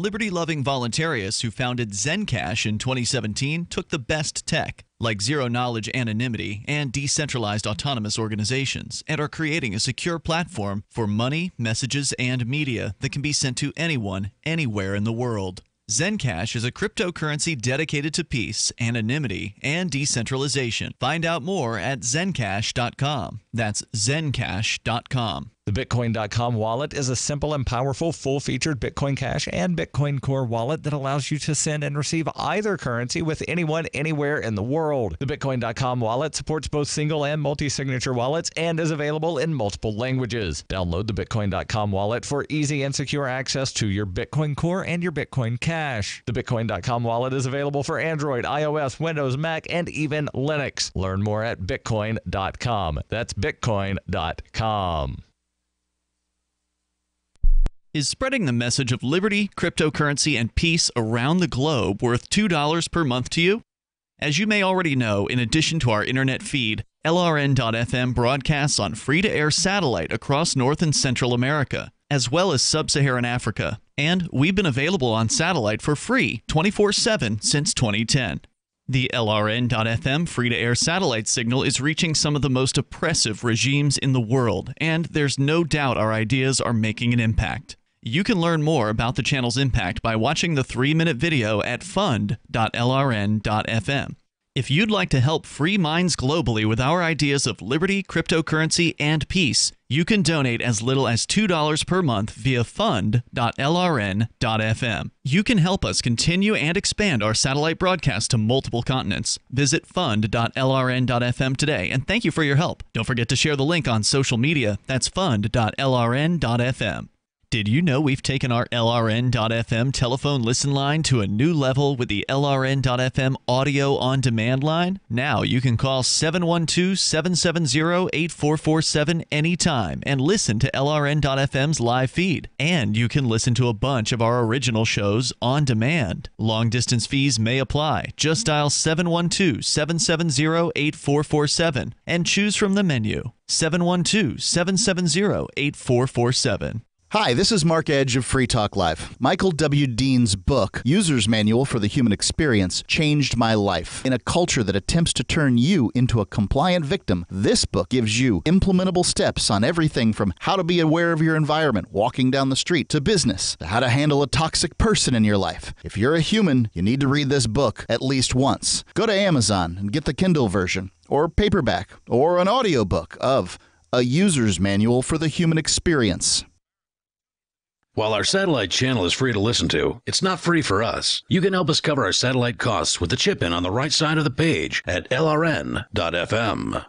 Liberty-loving voluntarists who founded Zencash in 2017 took the best tech, like zero-knowledge anonymity and decentralized autonomous organizations, and are creating a secure platform for money, messages, and media that can be sent to anyone, anywhere in the world. Zencash is a cryptocurrency dedicated to peace, anonymity, and decentralization. Find out more at zencash.com. That's zencash.com. The Bitcoin.com wallet is a simple and powerful full-featured Bitcoin Cash and Bitcoin Core wallet that allows you to send and receive either currency with anyone, anywhere in the world. The Bitcoin.com wallet supports both single and multi-signature wallets and is available in multiple languages. Download the Bitcoin.com wallet for easy and secure access to your Bitcoin Core and your Bitcoin Cash. The Bitcoin.com wallet is available for Android, iOS, Windows, Mac, and even Linux. Learn more at Bitcoin.com. That's Bitcoin.com. Is spreading the message of liberty, cryptocurrency, and peace around the globe worth $2 per month to you? As you may already know, in addition to our internet feed, LRN.FM broadcasts on free-to-air satellite across North and Central America, as well as Sub-Saharan Africa. And we've been available on satellite for free 24/7 since 2010. The LRN.FM free-to-air satellite signal is reaching some of the most oppressive regimes in the world, and there's no doubt our ideas are making an impact. You can learn more about the channel's impact by watching the 3-minute video at fund.lrn.fm. If you'd like to help free minds globally with our ideas of liberty, cryptocurrency, and peace, you can donate as little as $2 per month via fund.lrn.fm. You can help us continue and expand our satellite broadcast to multiple continents. Visit fund.lrn.fm today, and thank you for your help. Don't forget to share the link on social media. That's fund.lrn.fm. Did you know we've taken our LRN.FM telephone listen line to a new level with the LRN.FM audio on demand line? Now you can call 712-770-8447 anytime and listen to LRN.FM's live feed. And you can listen to a bunch of our original shows on demand. Long distance fees may apply. Just dial 712-770-8447 and choose from the menu. 712-770-8447. Hi, this is Mark Edge of Free Talk Live. Michael W. Dean's book, User's Manual for the Human Experience, changed my life. In a culture that attempts to turn you into a compliant victim, this book gives you implementable steps on everything from how to be aware of your environment walking down the street to business, to how to handle a toxic person in your life. If you're a human, you need to read this book at least once. Go to Amazon and get the Kindle version, or paperback, or an audiobook of A User's Manual for the Human Experience. While our satellite channel is free to listen to, it's not free for us. You can help us cover our satellite costs with the chip-in on the right side of the page at lrn.fm.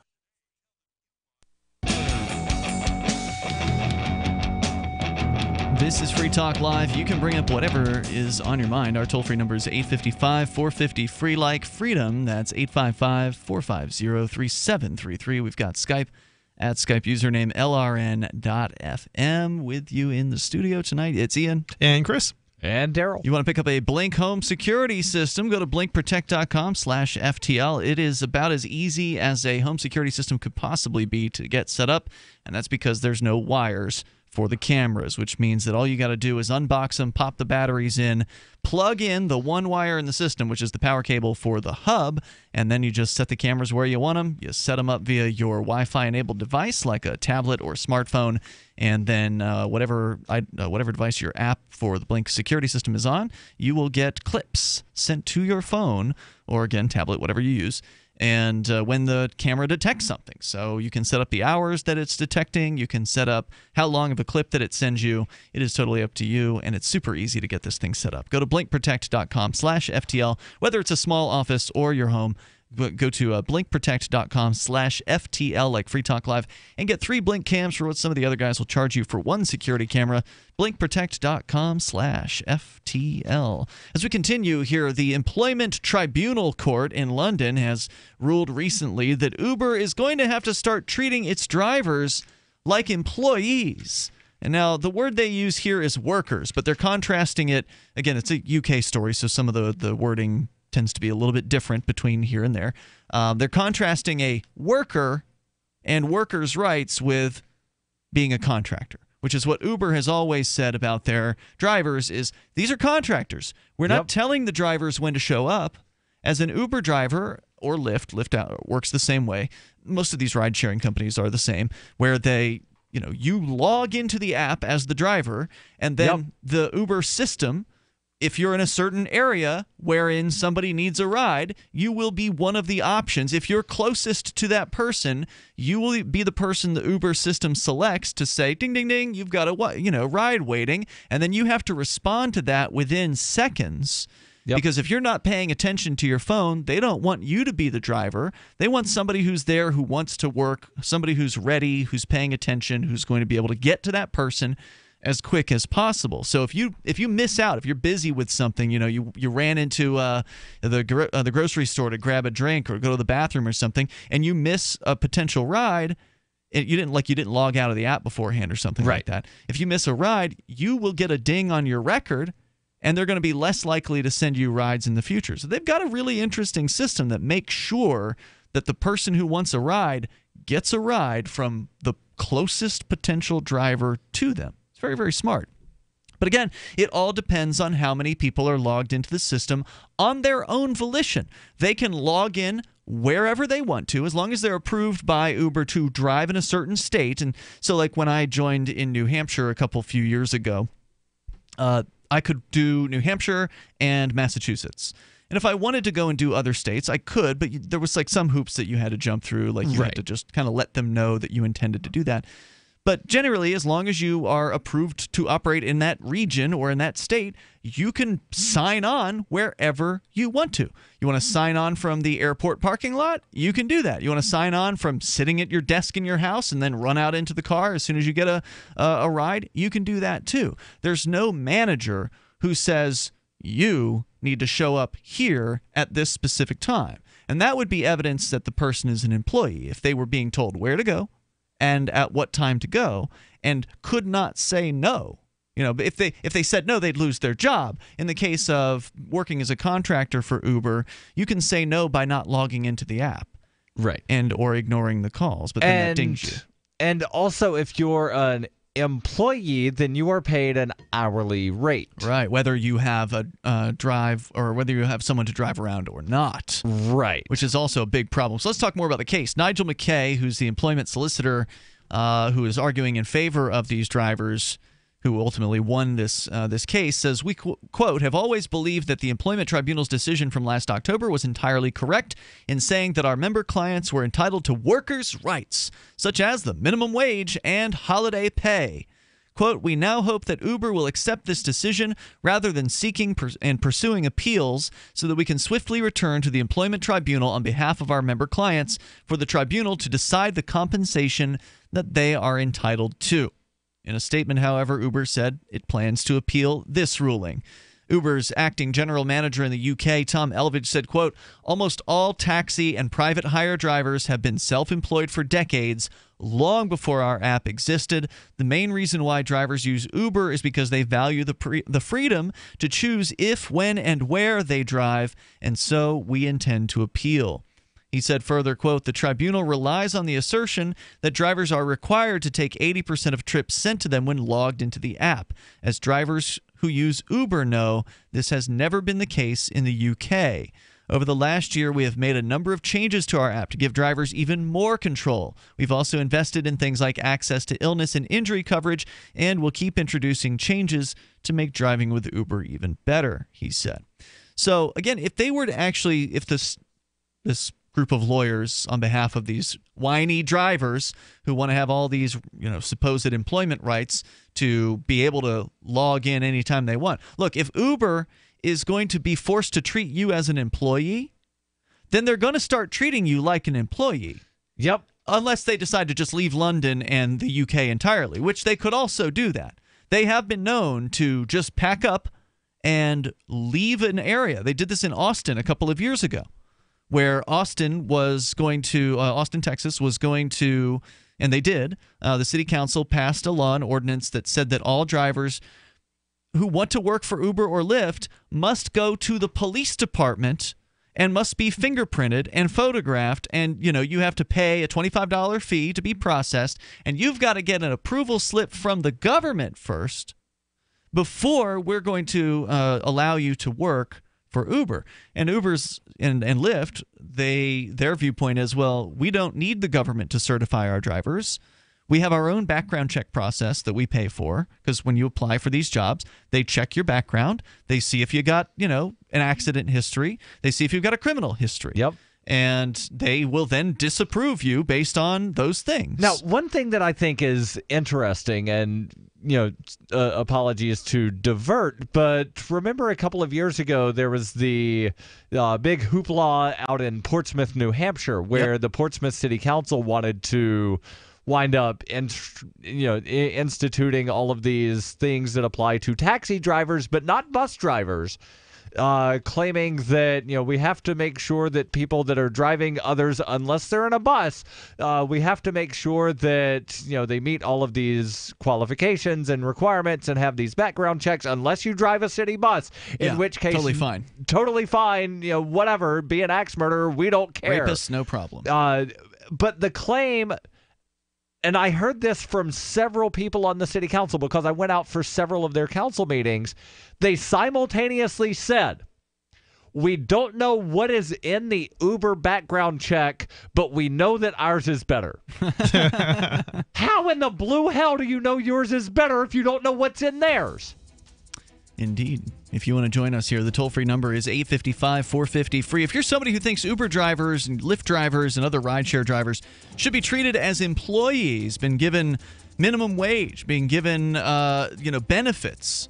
This is Free Talk Live. You can bring up whatever is on your mind. Our toll-free number is 855-450-FREE like freedom. That's 855-450-3733. We've got Skype at Skype username LRN.FM. With you in the studio tonight, it's Ian. And Chris. And Darryl. You want to pick up a Blink home security system, go to blinkprotect.com/FTL. It is about as easy as a home security system could possibly be to get set up, and that's because there's no wires for the cameras, which means that all you got to do is unbox them, pop the batteries in, plug in the one wire in the system, which is the power cable for the hub, and then you just set the cameras where you want them. You set them up via your Wi-Fi enabled device like a tablet or smartphone, and then whatever device your app for the Blink security system is on, you will get clips sent to your phone or, again, tablet, whatever you use, and when the camera detects something. So you can set up the hours that it's detecting. You can set up how long of a clip that it sends you. It is totally up to you, and it's super easy to get this thing set up. Go to blinkprotect.com/FTL. Whether it's a small office or your home, go to blinkprotect.com/FTL, like Free Talk Live, and get 3 Blink cams for what some of the other guys will charge you for 1 security camera. blinkprotect.com/FTL. As we continue here, the Employment Tribunal Court in London has ruled recently that Uber is going to have to start treating its drivers like employees. And now the word they use here is workers, but they're contrasting it. Again, it's a UK story, so some of the wording tends to be a little bit different between here and there. They're contrasting a worker and workers' rights with being a contractor. which is what Uber has always said about their drivers, is these are contractors. We're not telling the drivers when to show up. As an Uber driver or Lyft out works the same way. Most of these ride-sharing companies are the same, where you log into the app as the driver, and then the Uber system, if you're in a certain area wherein somebody needs a ride, you will be one of the options. If you're closest to that person, you will be the person the Uber system selects to say, ding, ding, ding, you've got a ride waiting, and then you have to respond to that within seconds. Because if you're not paying attention to your phone, they don't want you to be the driver. They want somebody who's there, who wants to work, somebody who's ready, who's paying attention, who's going to be able to get to that person as quick as possible. So if you miss out, if you're busy with something, you ran into the grocery store to grab a drink or go to the bathroom or something, and you miss a potential ride, you didn't log out of the app beforehand or something like that. If you miss a ride, you will get a ding on your record, and they're going to be less likely to send you rides in the future. So they've got a really interesting system that makes sure that the person who wants a ride gets a ride from the closest potential driver to them. It's very, very smart. But again, it all depends on how many people are logged into the system on their own volition. They can log in wherever they want to, as long as they're approved by Uber to drive in a certain state. And so like when I joined in New Hampshire a few years ago, I could do New Hampshire and Massachusetts. And if I wanted to go and do other states, I could, but there was like some hoops that you had to jump through. Like you had to just kind of let them know that you intended to do that. But generally, as long as you are approved to operate in that region or in that state, you can sign on wherever you want to. You want to sign on from the airport parking lot? You can do that. You want to sign on from sitting at your desk in your house and then run out into the car as soon as you get a ride? You can do that too. There's no manager who says you need to show up here at this specific time. And that would be evidence that the person is an employee if they were being told where to go and at what time to go, and could not say no. But if they said no, they'd lose their job. In the case of working as a contractor for Uber, you can say no by not logging into the app, or ignoring the calls. But then that dings you. And also, if you're an employee, then you are paid an hourly rate. Right, whether you have a drive or whether you have someone to drive around or not. Right. Which is also a big problem. So let's talk more about the case. Nigel McKay, who's the employment solicitor who is arguing in favor of these drivers who ultimately won this case, says, we, quote, have always believed that the Employment Tribunal's decision from last October was entirely correct in saying that our member clients were entitled to workers' rights, such as the minimum wage and holiday pay. Quote, we now hope that Uber will accept this decision rather than seeking and pursuing appeals so that we can swiftly return to the Employment Tribunal on behalf of our member clients for the tribunal to decide the compensation that they are entitled to. In a statement, however, Uber said it plans to appeal this ruling. Uber's acting general manager in the UK, Tom Elvidge, said, quote, almost all taxi and private hire drivers have been self-employed for decades, long before our app existed. The main reason why drivers use Uber is because they value the freedom to choose if, when, and where they drive, and so we intend to appeal. He said further, quote, the tribunal relies on the assertion that drivers are required to take 80% of trips sent to them when logged into the app. As drivers who use Uber know, this has never been the case in the UK. Over the last year, we have made a number of changes to our app to give drivers even more control. We've also invested in things like access to illness and injury coverage, and we'll keep introducing changes to make driving with Uber even better, he said. So, again, if they were to actually, if this group of lawyers on behalf of these whiny drivers who want to have all these, supposed employment rights to be able to log in anytime they want. Look, if Uber is going to be forced to treat you as an employee, then they're going to start treating you like an employee. Yep. Unless they decide to just leave London and the UK entirely, which they could also do that. They have been known to just pack up and leave an area. They did this in Austin a couple of years ago, where Austin, Texas was going to, and they did, the city council passed a law and ordinance that said that all drivers who want to work for Uber or Lyft must go to the police department and must be fingerprinted and photographed, and you have to pay a $25 fee to be processed, and you've got to get an approval slip from the government first before we're going to allow you to work for Uber. And Uber's and Lyft, their viewpoint is, well, we don't need the government to certify our drivers. We have our own background check process that we pay for, because when you apply for these jobs, they check your background. They see if you got, an accident history. They see if you've got a criminal history. Yep. And they will then disapprove you based on those things. Now, one thing that I think is interesting, and apologies to divert, but remember a couple of years ago there was the big hoopla out in Portsmouth, New Hampshire, where the Portsmouth City Council wanted to wind up instituting all of these things that apply to taxi drivers but not bus drivers, claiming that we have to make sure that people that are driving others, unless they're in a bus, we have to make sure that they meet all of these qualifications and requirements and have these background checks, unless you drive a city bus, in which case totally fine, whatever, be an axe murderer, we don't care, rapists, no problem. But the claim, and I heard this from several people on the city council because I went out for several of their council meetings, they simultaneously said, we don't know what is in the Uber background check, but we know that ours is better. How in the blue hell do you know yours is better if you don't know what's in theirs? Indeed. If you want to join us here, the toll-free number is 855-450-FREE. If you're somebody who thinks Uber drivers and Lyft drivers and other rideshare drivers should be treated as employees, been given minimum wage, being given benefits,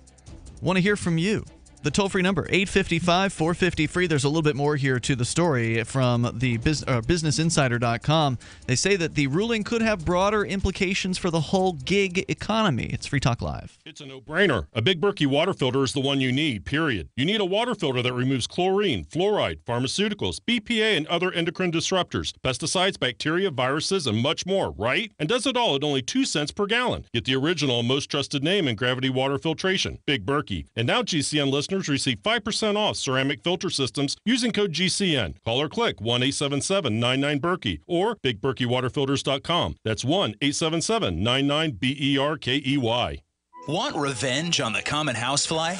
want to hear from you. The toll-free number, 855-450-FREE. There's a little bit more here to the story from the BusinessInsider.com. They say that the ruling could have broader implications for the whole gig economy. It's Free Talk Live. It's a no-brainer. A Big Berkey water filter is the one you need, period. You need a water filter that removes chlorine, fluoride, pharmaceuticals, BPA, and other endocrine disruptors, pesticides, bacteria, viruses, and much more, right? And does it all at only 2 cents per gallon. Get the original and most trusted name in gravity water filtration, Big Berkey. And now GCN listeners receive 5% off ceramic filter systems using code GCN. Call or click 1-877-99-BERKEY or BigBerkeyWaterFilters.com. That's 1-877-99-BERKEY. Want revenge on the common housefly?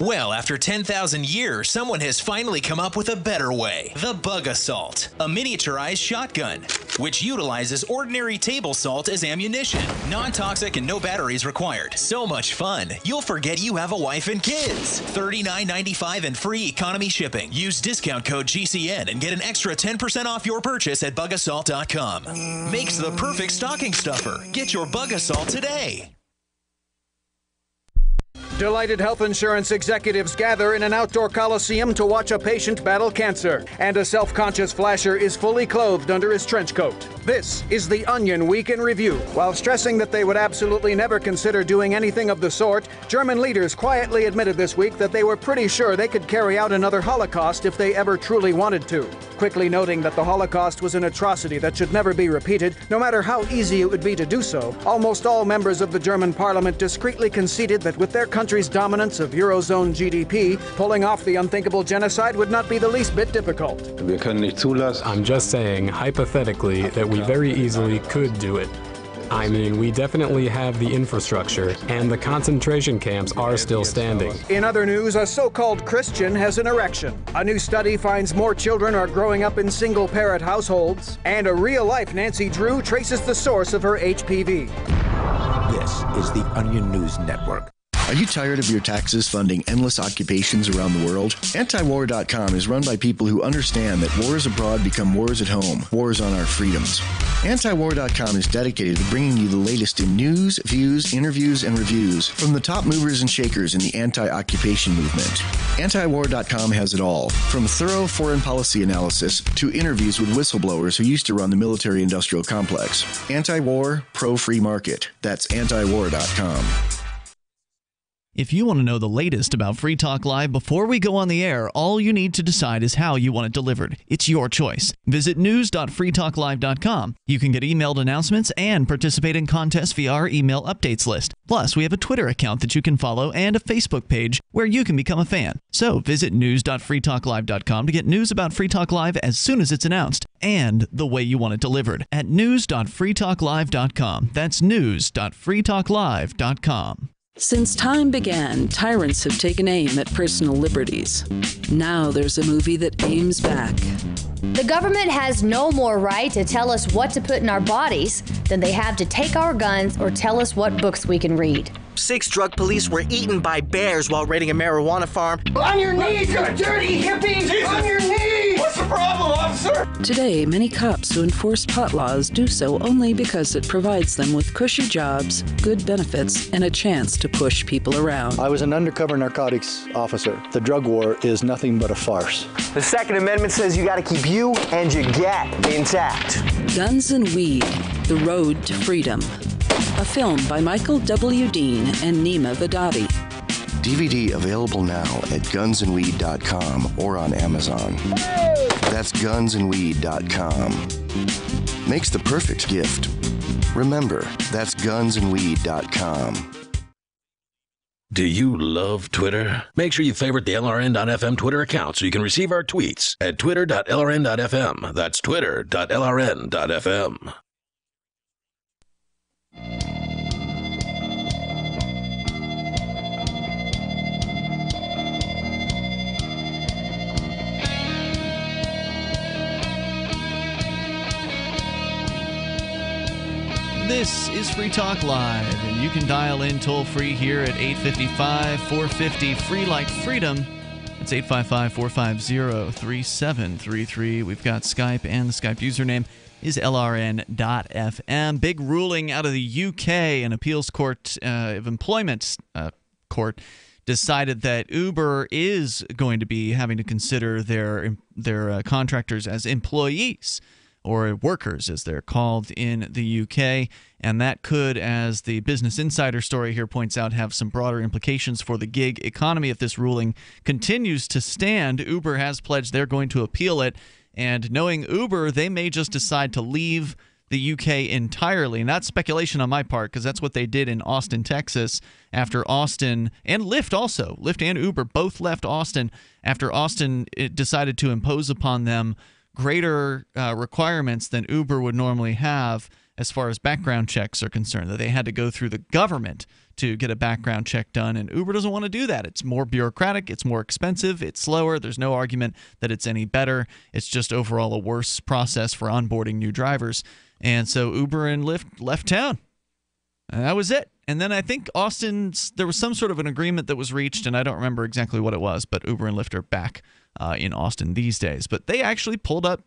Well, after 10,000 years, someone has finally come up with a better way. The Bug Assault, a miniaturized shotgun, which utilizes ordinary table salt as ammunition. Non-toxic and no batteries required. So much fun, you'll forget you have a wife and kids. $39.95 and free economy shipping. Use discount code GCN and get an extra 10% off your purchase at bugassault.com. Makes the perfect stocking stuffer. Get your Bug Assault today. Delighted health insurance executives gather in an outdoor coliseum to watch a patient battle cancer. And a self-conscious flasher is fully clothed under his trench coat. This is the Onion Week in Review. While stressing that they would absolutely never consider doing anything of the sort, German leaders quietly admitted this week that they were pretty sure they could carry out another Holocaust if they ever truly wanted to. Quickly noting that the Holocaust was an atrocity that should never be repeated, no matter how easy it would be to do so, almost all members of the German parliament discreetly conceded that with their country's dominance of Eurozone GDP, pulling off the unthinkable genocide would not be the least bit difficult. I'm just saying, hypothetically, that we very easily could do it. I mean, we definitely have the infrastructure, and the concentration camps are still standing. In other news, a so-called Christian has an erection. A new study finds more children are growing up in single-parent households. And a real-life Nancy Drew traces the source of her HPV. This is the Onion News Network. Are you tired of your taxes funding endless occupations around the world? Antiwar.com is run by people who understand that wars abroad become wars at home, wars on our freedoms. Antiwar.com is dedicated to bringing you the latest in news, views, interviews, and reviews from the top movers and shakers in the anti-occupation movement. Antiwar.com has it all, from thorough foreign policy analysis to interviews with whistleblowers who used to run the military-industrial complex. Anti-war, pro-free market. That's antiwar.com. If you want to know the latest about Free Talk Live before we go on the air, all you need to decide is how you want it delivered. It's your choice. Visit news.freetalklive.com. You can get emailed announcements and participate in contests via our email updates list. Plus, we have a Twitter account that you can follow and a Facebook page where you can become a fan. So visit news.freetalklive.com to get news about Free Talk Live as soon as it's announced and the way you want it delivered at news.freetalklive.com. That's news.freetalklive.com. Since time began, tyrants have taken aim at personal liberties. Now there's a movie that aims back. The government has no more right to tell us what to put in our bodies than they have to take our guns or tell us what books we can read. 6 drug police were eaten by bears while raiding a marijuana farm. On your knees, you dirty hippies! Jesus. On your knees! What's the problem, officer? Today, many cops who enforce pot laws do so only because it provides them with cushy jobs, good benefits, and a chance to push people around. I was an undercover narcotics officer. The drug war is nothing but a farce. The Second Amendment says you got to keep you and your gat intact. Guns and Weed, The Road to Freedom. A film by Michael W. Dean and Nima Vadati. DVD available now at gunsandweed.com or on Amazon. That's gunsandweed.com. Makes the perfect gift. Remember, that's gunsandweed.com. Do you love Twitter? Make sure you favorite the LRN.FM Twitter account so you can receive our tweets at twitter.lrn.fm. That's twitter.lrn.fm. This is Free Talk Live, and you can dial in toll-free here at 855-450-FREE like freedom. It's 855-450-3733. We've got Skype, and the Skype username is LRN.FM. Big ruling out of the UK. An appeals court of employment court decided that Uber is going to be having to consider their contractors as employees, or workers as they're called in the UK. And that could, as the Business Insider story here points out, have some broader implications for the gig economy if this ruling continues to stand. Uber has pledged they're going to appeal it. And knowing Uber, they may just decide to leave the UK entirely. And that's speculation on my part, because that's what they did in Austin, Texas, after Austin, and Lyft also. Lyft and Uber both left Austin after Austin decided to impose upon them greater requirements than Uber would normally have as far as background checks are concerned, that they had to go through the government to get a background check done, and Uber doesn't want to do that. It's more bureaucratic, it's more expensive, it's slower. There's no argument that it's any better. It's just overall a worse process for onboarding new drivers. And so Uber and Lyft left town. And that was it. And then I think there was some sort of an agreement that was reached, and I don't remember exactly what it was, but Uber and Lyft are back in Austin these days. But they actually pulled up,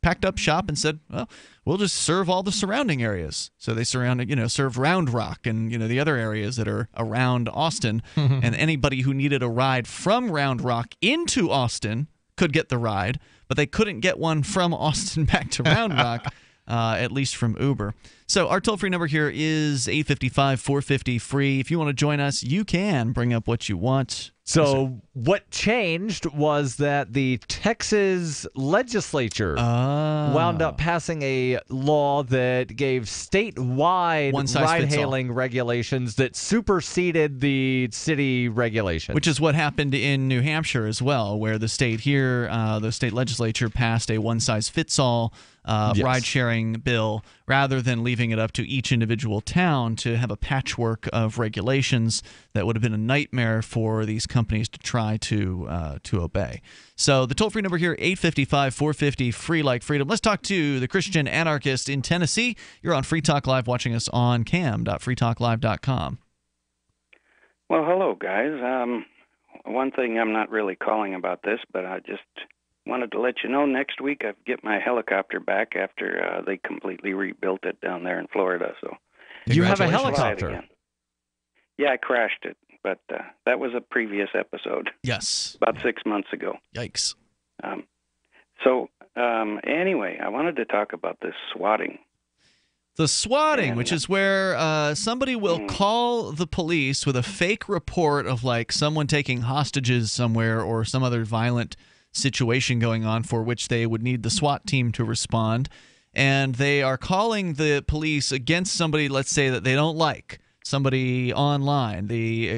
packed up shop and said, well, we'll just serve all the surrounding areas. So they served Round Rock and, the other areas that are around Austin. And anybody who needed a ride from Round Rock into Austin could get the ride, but they couldn't get one from Austin back to Round Rock. At least from Uber. So our toll-free number here is 855-450-FREE. If you want to join us, you can bring up what you want. So what changed was that the Texas legislature wound up passing a law that gave statewide ride-hailing regulations that superseded the city regulations. Which is what happened in New Hampshire as well, where the state legislature passed a one-size-fits-all ride-sharing bill rather than leaving it up to each individual town to have a patchwork of regulations that would have been a nightmare for these companies to try to obey. So the toll-free number here, 855-450-FREE like freedom. Let's talk to the Christian anarchist in Tennessee. You're on Free Talk Live, watching us on cam.freetalklive.com. Well, hello, guys. One thing, I'm not really calling about this, but I just wanted to let you know next week I get my helicopter back after they completely rebuilt it down there in Florida. So you have a helicopter? Yeah, I crashed it, but that was a previous episode. Yes. About 6 months ago. Yikes. Anyway, I wanted to talk about this swatting. The swatting, which is where somebody will call the police with a fake report of like someone taking hostages somewhere or some other violent situation going on for which they would need the SWAT team to respond. And they are calling the police against somebody, let's say, that they don't like, somebody online.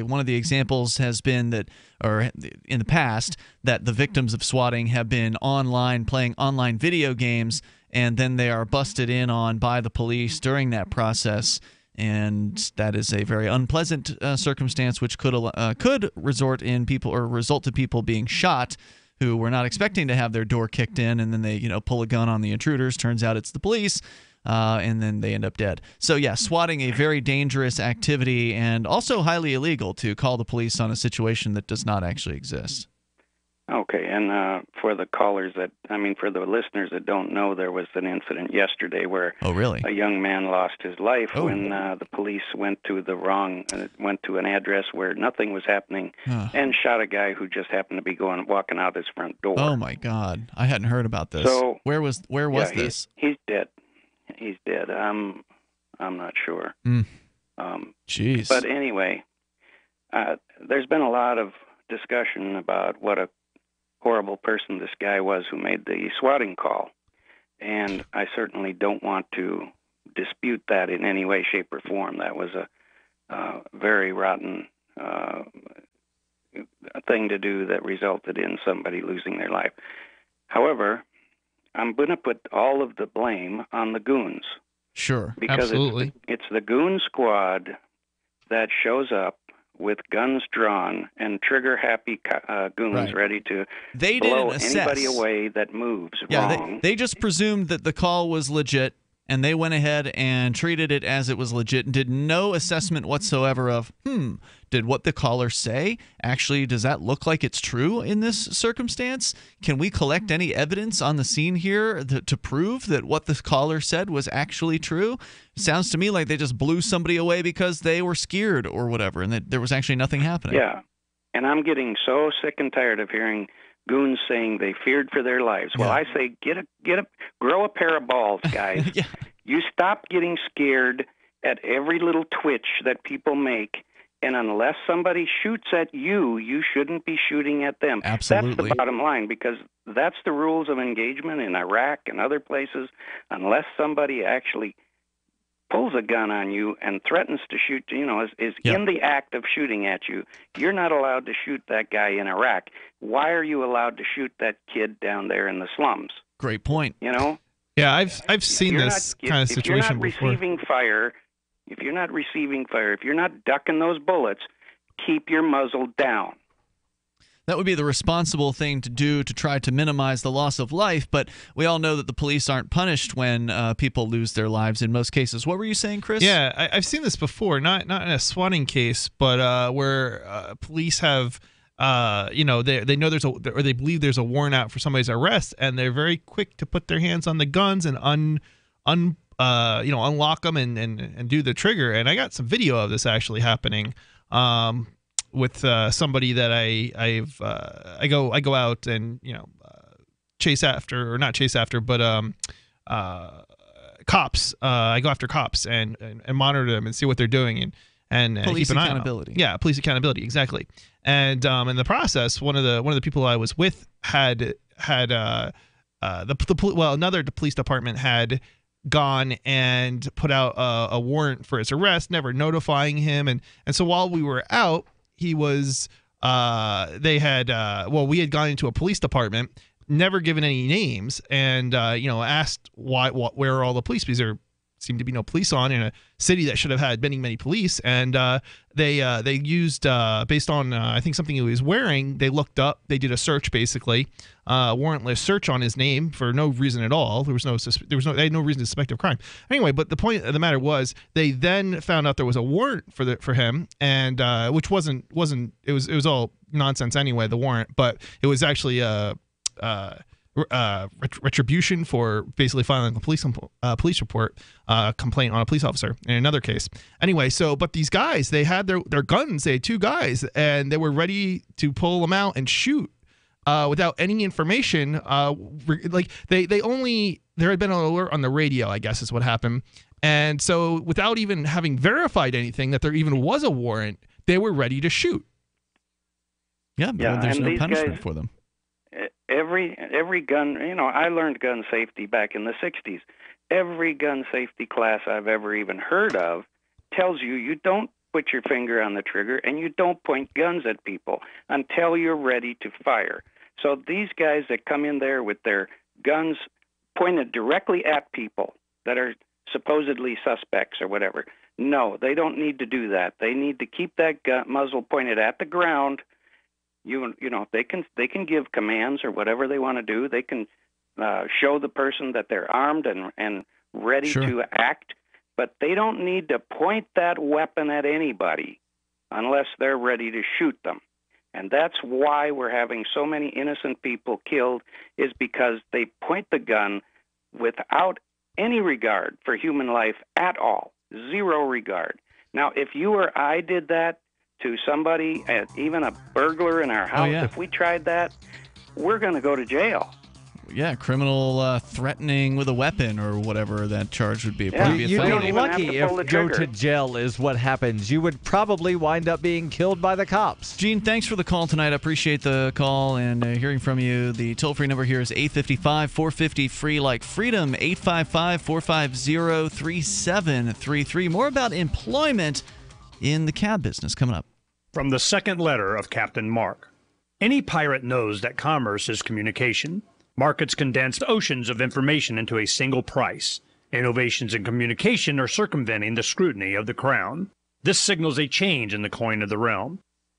One of the examples has been that, or in the past, that the victims of swatting have been online playing online video games, and then they are busted in on by the police during that process, and that is a very unpleasant circumstance, which could result in people being shot who were not expecting to have their door kicked in, and then they pull a gun on the intruders. Turns out it's the police, and then they end up dead. So yeah, swatting, a very dangerous activity, and also highly illegal to call the police on a situation that does not actually exist. Okay, and for the for the listeners that don't know, there was an incident yesterday where a young man lost his life when the police went to an address where nothing was happening and shot a guy who just happened to be walking out his front door. Oh my God, I hadn't heard about this. So where was this? He's dead. He's dead. I'm not sure. Jeez. But anyway, there's been a lot of discussion about what a horrible person this guy was who made the swatting call, and I certainly don't want to dispute that in any way, shape, or form. That was a very rotten thing to do that resulted in somebody losing their life. However, I'm going to put all of the blame on the goons. Sure, because absolutely. It's the goon squad that shows up with guns drawn and trigger-happy goons ready to blow anybody away that moves wrong. They just presumed that the call was legit, and they went ahead and treated it as it was legit and did no assessment whatsoever of, did what the caller say actually, does that look like it's true in this circumstance? Can we collect any evidence on the scene here to prove that what the caller said was actually true? It sounds to me like they just blew somebody away because they were scared or whatever, and that there was actually nothing happening. Yeah, and I'm getting so sick and tired of hearing goons saying they feared for their lives. Well, I say grow a pair of balls, guys. You stop getting scared at every little twitch that people make, and unless somebody shoots at you, you shouldn't be shooting at them. Absolutely. That's the bottom line, because that's the rules of engagement in Iraq and other places. Unless somebody actually pulls a gun on you and threatens to shoot, is in the act of shooting at you, you're not allowed to shoot that guy in Iraq. Why are you allowed to shoot that kid down there in the slums? Great point. Yeah, I've seen this kind of situation before. If you're not receiving fire, if you're not ducking those bullets, keep your muzzle down. That would be the responsible thing to do to try to minimize the loss of life, but we all know that the police aren't punished when people lose their lives in most cases. What were you saying, Chris? Yeah, I've seen this before, not in a swatting case, but where police have, they know they believe there's a warrant out for somebody's arrest, and they're very quick to put their hands on the guns and unlock them and do the trigger. And I got some video of this actually happening. With somebody that I go out and chase after, or not chase after, but cops. I go after cops and monitor them and see what they're doing and police keep an accountability. Eye on. Yeah, police accountability, exactly. And in the process, one of the people I was with had another police department had gone and put out a warrant for his arrest, never notifying him, and so while we were out, he was we had gone into a police department, never given any names, and asked where are all the police, because there seemed to be no police on in a city that should have had many police, and they used based on I think something he was wearing, they looked up, they did a search, basically warrantless search on his name for no reason at all. They had no reason to suspect of crime anyway. But the point of the matter was, they then found out there was a warrant for him, and which wasn't it was all nonsense anyway, the warrant, but it was actually retribution for basically filing a police report complaint on a police officer in another case. Anyway, but these guys, they had their guns. They had two guys, and they were ready to pull them out and shoot without any information. There had been an alert on the radio, I guess is what happened, And so without even having verified anything that there even was a warrant, they were ready to shoot. Yeah, but there's and no these punishment guys, for them. Every gun, I learned gun safety back in the 60s. Every gun safety class I've ever even heard of tells you don't put your finger on the trigger and you don't point guns at people until you're ready to fire. So these guys that come in there with their guns pointed directly at people that are supposedly suspects or whatever, no, they don't need to do that. They need to keep that gun muzzle pointed at the ground. You know, they can give commands or whatever they want to do. They can show the person that they're armed and ready to act, but they don't need to point that weapon at anybody unless they're ready to shoot them. And that's why we're having so many innocent people killed, is because they point the gun without any regard for human life at all, zero regard. Now, if you or I did that to somebody, even a burglar in our house, if we tried that, we're going to go to jail. Yeah, criminal threatening with a weapon or whatever that charge would be. You'd be lucky if go to jail is what happens. You would probably wind up being killed by the cops. Gene, thanks for the call tonight. I appreciate the call and hearing from you. The toll-free number here is 855-450-FREE like freedom, 855-450-3733. More about employment in the cab business coming up. From the second letter of Captain Mark. Any pirate knows that commerce is communication. Markets condense oceans of information into a single price. Innovations in communication are circumventing the scrutiny of the Crown. This signals a change in the coin of the realm.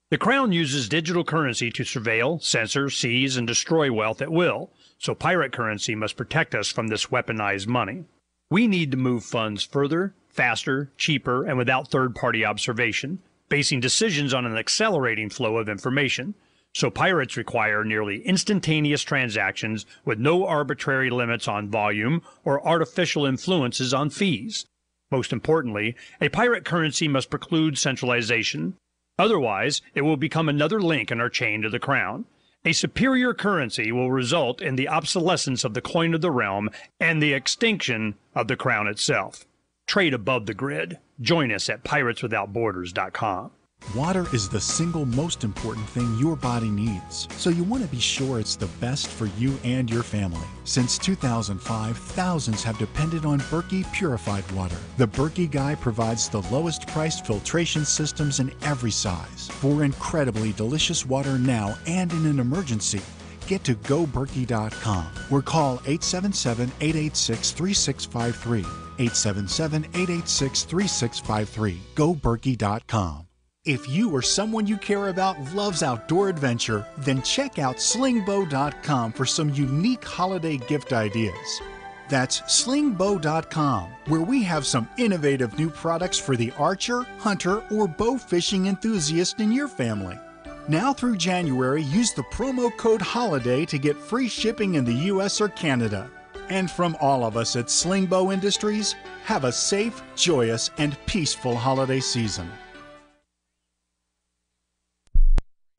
The Crown uses digital currency to surveil, censor, seize, and destroy wealth at will, so pirate currency must protect us from this weaponized money. We need to move funds further, faster, cheaper, and without third-party observation, basing decisions on an accelerating flow of information. So pirates require nearly instantaneous transactions with no arbitrary limits on volume or artificial influences on fees. Most importantly, a pirate currency must preclude centralization. Otherwise, it will become another link in our chain to the Crown. A superior currency will result in the obsolescence of the coin of the realm and the extinction of the Crown itself. Trade above the grid. Join us at pirateswithoutborders.com. Water is the single most important thing your body needs, so you want to be sure it's the best for you and your family. Since 2005, thousands have depended on Berkey purified water. The Berkey Guy provides the lowest priced filtration systems in every size. For incredibly delicious water now and in an emergency, get to GoBerkey.com or call 877-886-3653. 877-886-3653. GoBerkey.com. If you or someone you care about loves outdoor adventure, then check out slingbow.com for some unique holiday gift ideas. That's slingbow.com, where we have some innovative new products for the archer, hunter, or bow fishing enthusiast in your family. Now through January, use the promo code HOLIDAY to get free shipping in the U.S. or Canada. And from all of us at Slingbow Industries, have a safe, joyous, and peaceful holiday season.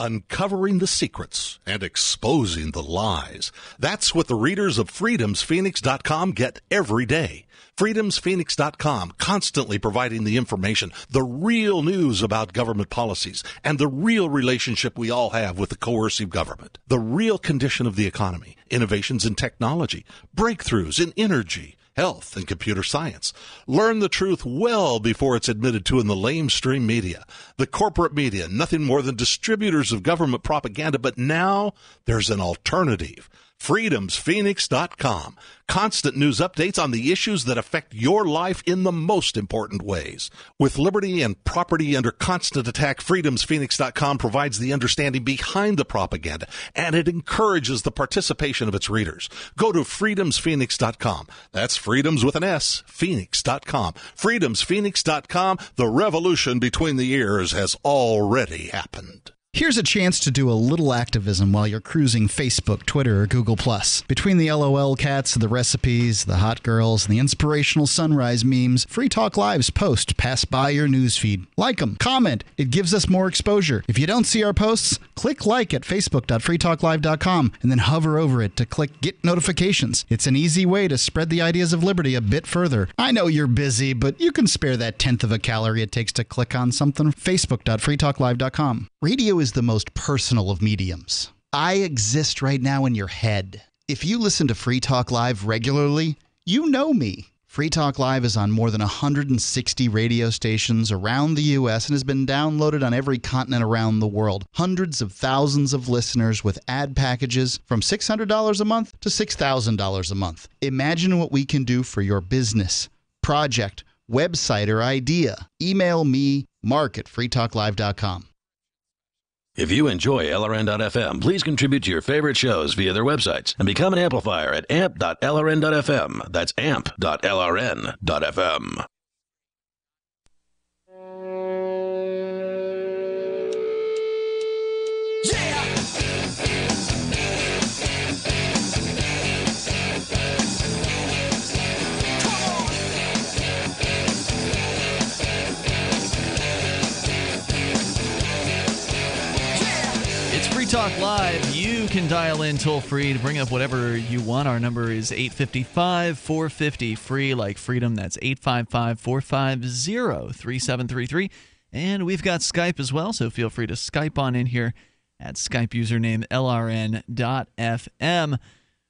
Uncovering the secrets and exposing the lies. That's what the readers of freedomsphoenix.com get every day. freedomsphoenix.com, constantly providing the information, the real news about government policies, and the real relationship we all have with the coercive government. The real condition of the economy, innovations in technology, breakthroughs in energy, health, and computer science. Learn the truth well before it's admitted to in the lamestream media. The corporate media, nothing more than distributors of government propaganda, but now there's an alternative. freedomsphoenix.com. Constant news updates on the issues that affect your life in the most important ways. With liberty and property under constant attack, freedomsphoenix.com provides the understanding behind the propaganda, and it encourages the participation of its readers. Go to freedomsphoenix.com. That's freedoms with an S, phoenix.com. freedomsphoenix.com. The revolution between the ears has already happened. Here's a chance to do a little activism while you're cruising Facebook, Twitter, or Google+. Between the LOL cats, the recipes, the hot girls, and the inspirational sunrise memes, Free Talk Live's posts pass by your newsfeed. Like them, comment. It gives us more exposure. If you don't see our posts, click like at facebook.freetalklive.com and then hover over it to click Get Notifications. It's an easy way to spread the ideas of liberty a bit further. I know you're busy, but you can spare that 1/10 of a calorie it takes to click on something. Facebook.freetalklive.com. Radio is the most personal of mediums. I exist right now in your head. If you listen to Free Talk Live regularly, you know me. Free Talk Live is on more than 160 radio stations around the U.S. and has been downloaded on every continent around the world. Hundreds of thousands of listeners with ad packages from $600 a month to $6,000 a month. Imagine what we can do for your business, project, website, or idea. Email me, mark@freetalklive.com. If you enjoy LRN.FM, please contribute to your favorite shows via their websites and become an amplifier at amp.lrn.fm. That's amp.lrn.fm. Talk Live. You can dial in toll free to bring up whatever you want. Our number is 855-450-FREE, like freedom. That's 855-450-3733. And we've got Skype as well, so feel free to Skype on in here at Skype username LRN.FM.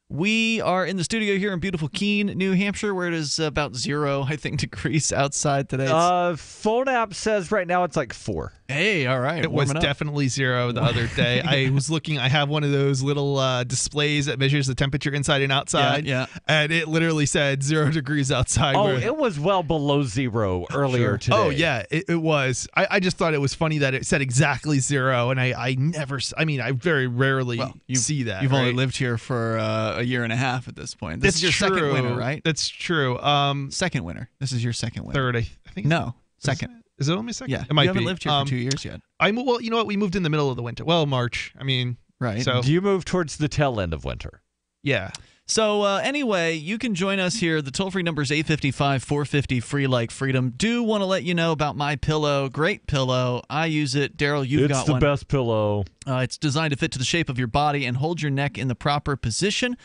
We are in the studio here in beautiful Keene, New Hampshire, where it is about 0, I think, degrees outside today. Phone app says right now it's like 4. Hey, all right. It was definitely 0 the other day. I was looking. I have one of those little displays that measures the temperature inside and outside. Yeah. And it literally said 0 degrees outside. Oh, it was well below 0 earlier today. Oh, yeah, it was. I just thought it was funny that it said exactly 0, and I very rarely see that. You've only lived here for a year and a half at this point. This is your second winter, right? That's true. Second winter. This is your second winter. Third, I think. No, second. Is it only second? Yeah, it might you haven't be. lived here for 2 years yet. Well, you know what? We moved in the middle of the winter. Well, March. Right. So do you move towards the tail end of winter? Yeah. So anyway, you can join us here. The toll-free number is 855-450-FREE, like freedom. Do want to let you know about My Pillow. Great pillow. I use it. Darryl, you've got one. It's the best pillow. It's designed to fit to the shape of your body and hold your neck in the proper position.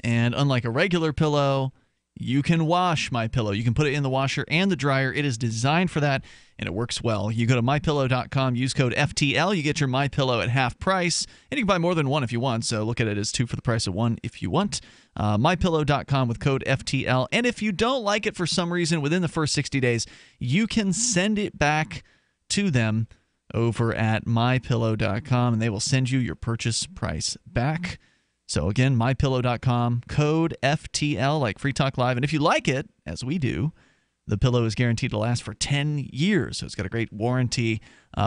And unlike a regular pillow, you can wash My Pillow. You can put it in the washer and the dryer. It is designed for that, and it works well. You go to mypillow.com, use code FTL. You get your My Pillow at half price, and you can buy more than one if you want. So look at it as 2 for the price of 1 if you want. mypillow.com with code FTL. And if you don't like it for some reason within the first 60 days, you can send it back to them over at mypillow.com, and they will send you your purchase price back. So again, mypillow.com, code FTL, like Free Talk Live. And if you like it, as we do, the pillow is guaranteed to last for 10 years. So it's got a great warranty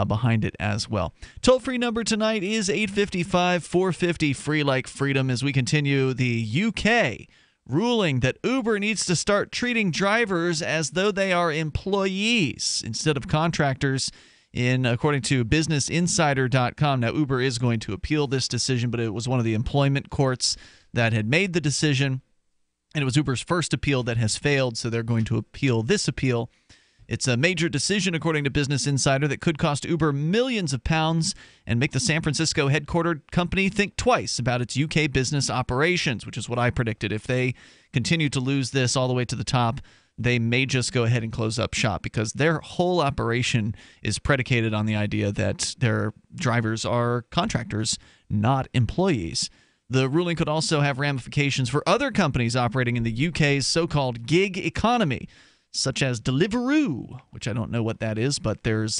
behind it as well. Toll-free number tonight is 855-450-FREE, like freedom, as we continue the UK ruling that Uber needs to start treating drivers as though they are employees instead of contractors. According to BusinessInsider.com, now Uber is going to appeal this decision, but it was one of the employment courts that had made the decision, and it was Uber's first appeal that has failed, so they're going to appeal this appeal. It's a major decision, according to Business Insider, that could cost Uber millions of pounds and make the San Francisco headquartered company think twice about its UK business operations, which is what I predicted. If they continue to lose this all the way to the top, they may just go ahead and close up shop because their whole operation is predicated on the idea that their drivers are contractors, not employees. The ruling could also have ramifications for other companies operating in the UK's so-called gig economy, such as Deliveroo, which I don't know what that is, but there's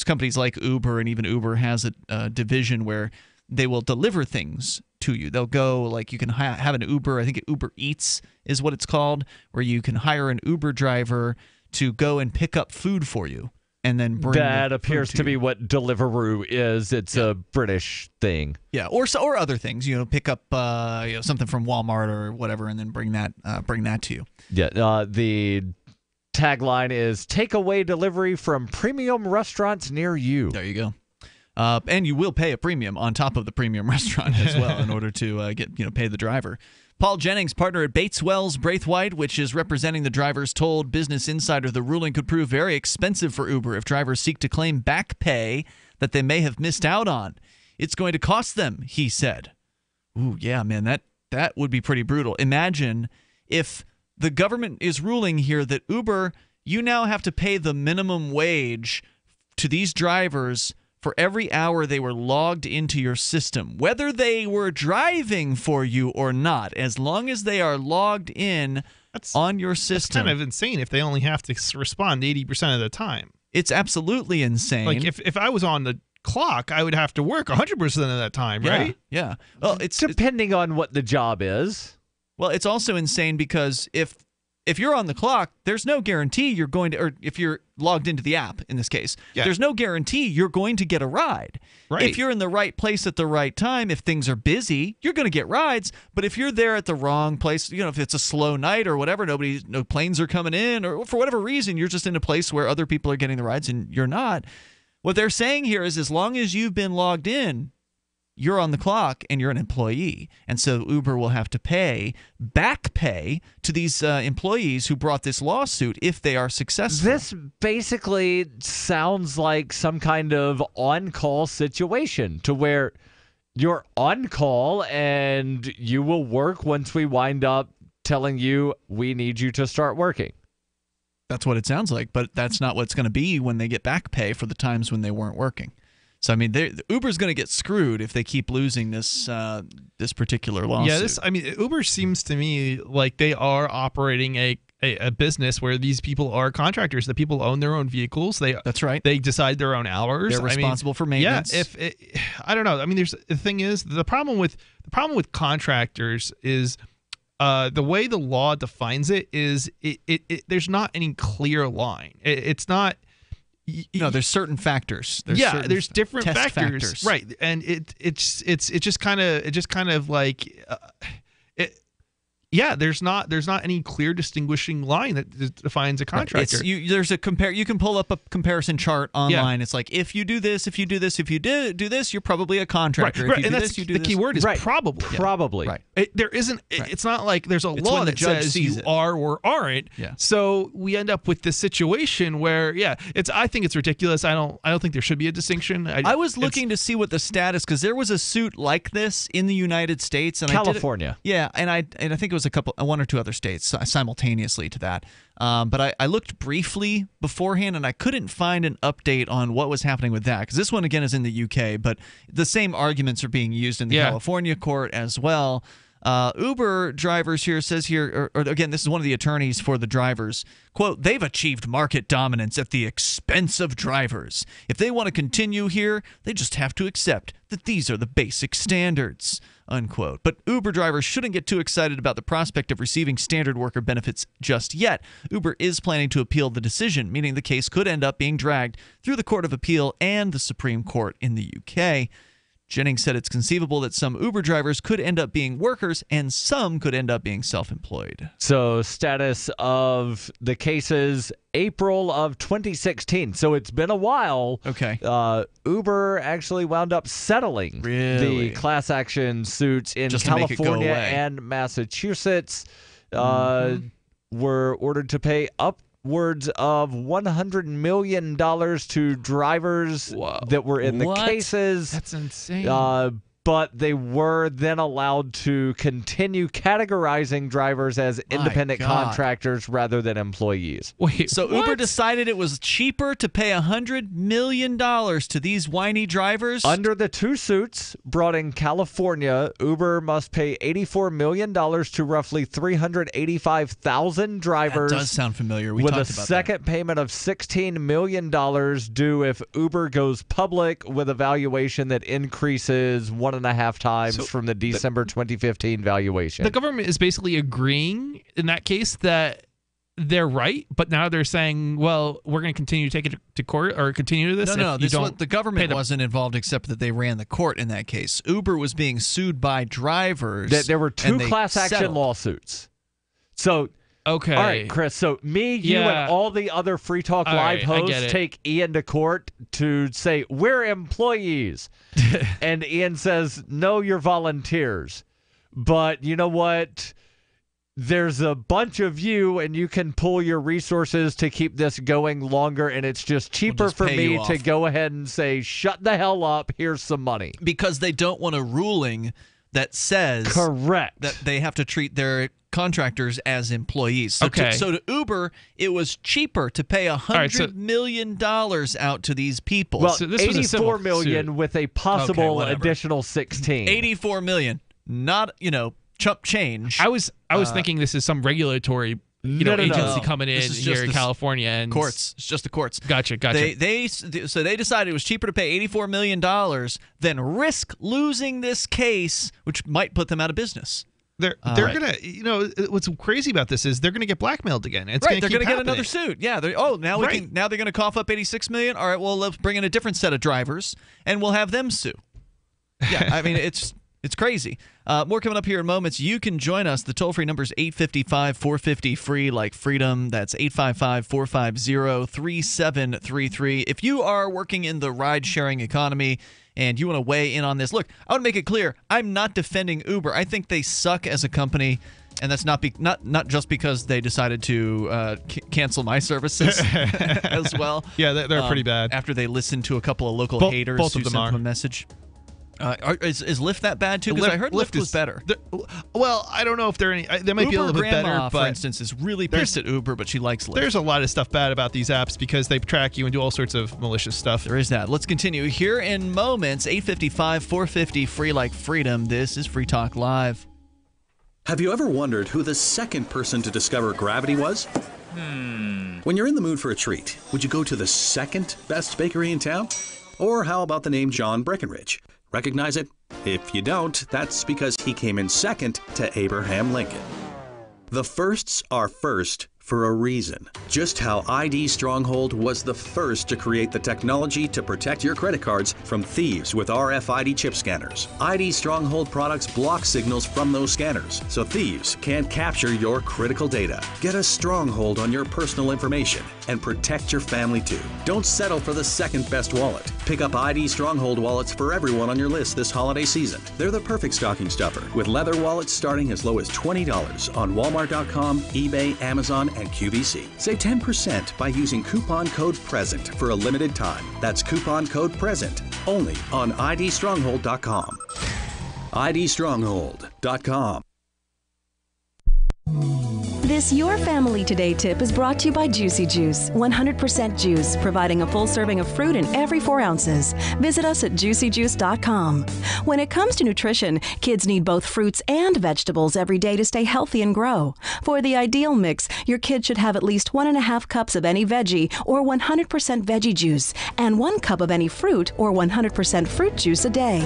companies like Uber, and even Uber has a division where they will deliver things to you. They'll go, like, you can have an Uber, I think Uber Eats is what it's called, where you can hire an Uber driver to go and pick up food for you and then bring that appears to be what Deliveroo is. It's a British thing. Yeah, or other things, pick up something from Walmart or whatever and then bring that to you. Yeah, the tagline is takeaway delivery from premium restaurants near you. There you go. And you will pay a premium on top of the premium restaurant as well in order to pay the driver. Paul Jennings, partner at Bates Wells Braithwaite, which is representing the drivers, told Business Insider the ruling could prove very expensive for Uber if drivers seek to claim back pay that they may have missed out on. It's going to cost them, he said. Ooh, yeah, man, that would be pretty brutal. Imagine if the government is ruling here that Uber, you now have to pay the minimum wage to these drivers for every hour they were logged into your system, whether they were driving for you or not, as long as they are logged in on your system. That's kind of insane if they only have to respond 80% of the time. It's absolutely insane. Like if I was on the clock, I would have to work 100% of that time, right? Yeah. Well, it's depending on what the job is. Well, it's also insane because if you're on the clock, there's no guarantee you're going to, or if you're logged into the app in this case, there's no guarantee you're going to get a ride. Right. If you're in the right place at the right time, if things are busy, you're going to get rides. But if you're there at the wrong place, if it's a slow night or whatever, no planes are coming in, or for whatever reason, you're just in a place where other people are getting the rides and you're not. What they're saying here is as long as you've been logged in, you're on the clock and you're an employee. And so Uber will have to pay back pay to these employees who brought this lawsuit if they are successful. This basically sounds like some kind of on-call situation to where you're on call and you will work once we wind up telling you we need you to start working. That's what it sounds like, but that's not what it's going to be when they get back pay for the times when they weren't working. So, I mean, Uber's going to get screwed if they keep losing this particular lawsuit. Yeah, Uber seems to me like they are operating a business where these people are contractors. The people own their own vehicles. That's right. They decide their own hours. They're responsible for maintenance. Yeah, I don't know. I mean, the thing is, the problem with contractors is the way the law defines it is there's not any clear line. It's not. No, there's certain factors. There's different factors, right? And it's just kind of like there's not any clear distinguishing line that defines a contractor. You can pull up a comparison chart online. Yeah. It's like if you do this, if you do this, if you do this, you're probably a contractor. Right. If you and do that's this, you do the this. key word is probably. Yeah. Probably. Right. There isn't. Right. It's not like there's a law when the that judge says sees you it. are or aren't. Yeah. So we end up with this situation where I think it's ridiculous. I don't think there should be a distinction. I was looking to see what the status, because there was a suit like this in the United States and California. and I think it was one or two other states simultaneously to that. But I looked briefly beforehand and I couldn't find an update on what was happening with that, because this one again is in the UK, but the same arguments are being used in the California court as well. Uber drivers says here, or again, this is one of the attorneys for the drivers, quote, they've achieved market dominance at the expense of drivers. If they want to continue here, they just have to accept that these are the basic standards, unquote. But Uber drivers shouldn't get too excited about the prospect of receiving standard worker benefits just yet. Uber is planning to appeal the decision, meaning the case could end up being dragged through the Court of Appeal and the Supreme Court in the UK. Jennings said it's conceivable that some Uber drivers could end up being workers and some could end up being self-employed. So status of the cases, April of 2016. So it's been a while. Okay. Uber actually wound up settling the class action suits in California and Massachusetts. Were ordered to pay upwards of $100 million to drivers that were in the cases. That's insane. But they were then allowed to continue categorizing drivers as independent contractors rather than employees. Wait, so Uber decided it was cheaper to pay $100 million to these whiny drivers? Under the two suits brought in California, Uber must pay $84 million to roughly 385,000 drivers. That does sound familiar. We with talked a about second payment of $16 million due if Uber goes public, with a valuation that increases 1.5 times from the December 2015 valuation. The government is basically agreeing in that case that they're right, but now they're saying, well, we're going to continue to take it to court or continue to this. The government wasn't involved except that they ran the court in that case. Uber was being sued by drivers. There were two class action lawsuits. So Okay. All right, Chris. So me, you, and all the other Free Talk Live hosts take Ian to court to say, we're employees. And Ian says, no, you're volunteers. But you know what? There's a bunch of you, and you can pull your resources to keep this going longer, and it's just cheaper for me to go ahead and say, shut the hell up, here's some money. Because they don't want a ruling that says that they have to treat their contractors as employees. So, to Uber, it was cheaper to pay $100 million out to these people. Well, so $84 million with a possible additional 16. $84 million, not chump change. I was thinking this is some regulatory agency coming in here in California and courts. It's just the courts. Gotcha. So they decided it was cheaper to pay $84 million than risk losing this case, which might put them out of business. They're gonna, what's crazy about this is they're gonna get blackmailed again. It's they're gonna get another suit. Yeah. Now they're gonna cough up $86 million. All right. Well, let's bring in a different set of drivers and we'll have them sue. Yeah. I mean, it's crazy. More coming up here in moments. You can join us. The toll-free number is 855-450-FREE, like freedom. That's 855-450-3733. If you are working in the ride-sharing economy and you want to weigh in on this, look, I want to make it clear, I'm not defending Uber. I think they suck as a company, and that's not just because they decided to cancel my services as well. Yeah, they're pretty bad. After they listened to a couple of local haters both who of them sent are. them a message. Is Lyft that bad too? Because I heard Lyft was better. Well, I don't know if they're any. They might be a little bit better. For instance, is really pissed at Uber, but she likes Lyft. There's a lot of stuff bad about these apps because they track you and do all sorts of malicious stuff. There is that. Let's continue here in moments. 855-450-FREE, like freedom. This is Free Talk Live. Have you ever wondered who the second person to discover gravity was? When you're in the mood for a treat, would you go to the second best bakery in town? Or how about the name John Breckenridge? Recognize it? If you don't, that's because he came in second to Abraham Lincoln. The firsts are first for a reason. Just how ID Stronghold was the first to create the technology to protect your credit cards from thieves with RFID chip scanners. ID Stronghold products block signals from those scanners, so thieves can't capture your critical data. Get a stronghold on your personal information and protect your family too. Don't settle for the second best wallet. Pick up ID Stronghold wallets for everyone on your list this holiday season. They're the perfect stocking stuffer, with leather wallets starting as low as $20 on Walmart.com, eBay, Amazon, and QVC. Save 10% by using coupon code PRESENT for a limited time. That's coupon code PRESENT only on IDStronghold.com. IDStronghold.com. This Your Family Today tip is brought to you by Juicy Juice, 100% juice, providing a full serving of fruit in every 4 ounces. Visit us at juicyjuice.com. When it comes to nutrition, kids need both fruits and vegetables every day to stay healthy and grow. For the ideal mix, your kid should have at least 1.5 cups of any veggie or 100% veggie juice, and 1 cup of any fruit or 100% fruit juice a day.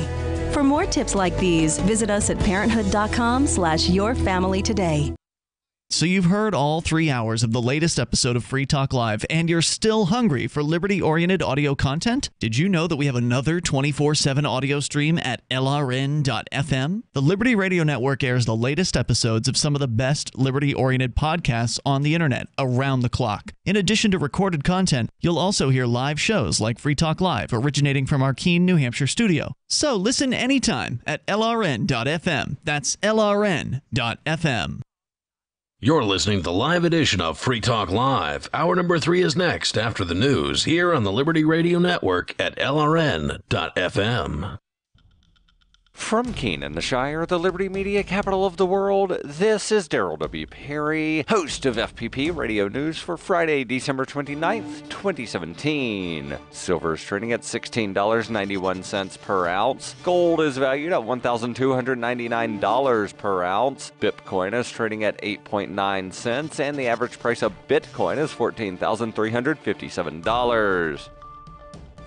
For more tips like these, visit us at parenthood.com/yourfamilytoday. So you've heard all 3 hours of the latest episode of Free Talk Live, and you're still hungry for liberty-oriented audio content? Did you know that we have another 24/7 audio stream at LRN.FM? The Liberty Radio Network airs the latest episodes of some of the best liberty-oriented podcasts on the internet around the clock. In addition to recorded content, you'll also hear live shows like Free Talk Live, originating from our Keene, New Hampshire studio. So listen anytime at LRN.FM. That's LRN.FM. You're listening to the live edition of Free Talk Live. Hour number 3 is next after the news here on the Liberty Radio Network at LRN.FM. From Keene in the Shire, the Liberty Media capital of the world, this is Darryl W. Perry, host of FPP Radio News for Friday, December 29th, 2017. Silver is trading at $16.91 per ounce. Gold is valued at $1,299 per ounce. Bitcoin is trading at 8.9 cents, and the average price of Bitcoin is $14,357.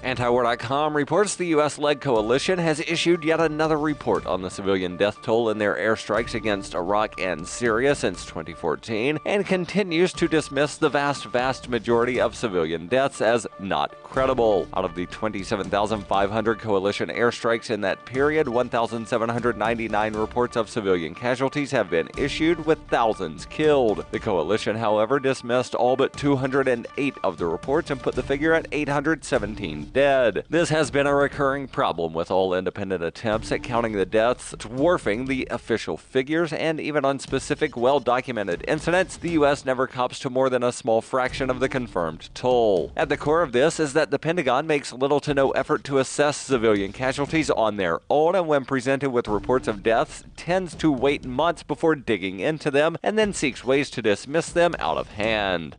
Antiwar.com reports the U.S.-led coalition has issued yet another report on the civilian death toll in their airstrikes against Iraq and Syria since 2014, and continues to dismiss the vast majority of civilian deaths as not credible. Out of the 27,500 coalition airstrikes in that period, 1,799 reports of civilian casualties have been issued, with thousands killed. The coalition, however, dismissed all but 208 of the reports and put the figure at 817 dead. This has been a recurring problem with all independent attempts at counting the deaths, dwarfing the official figures, and even on specific, well-documented incidents, the U.S. never cops to more than a small fraction of the confirmed toll. At the core of this is that the Pentagon makes little to no effort to assess civilian casualties on their own, and when presented with reports of deaths, tends to wait months before digging into them, and then seeks ways to dismiss them out of hand.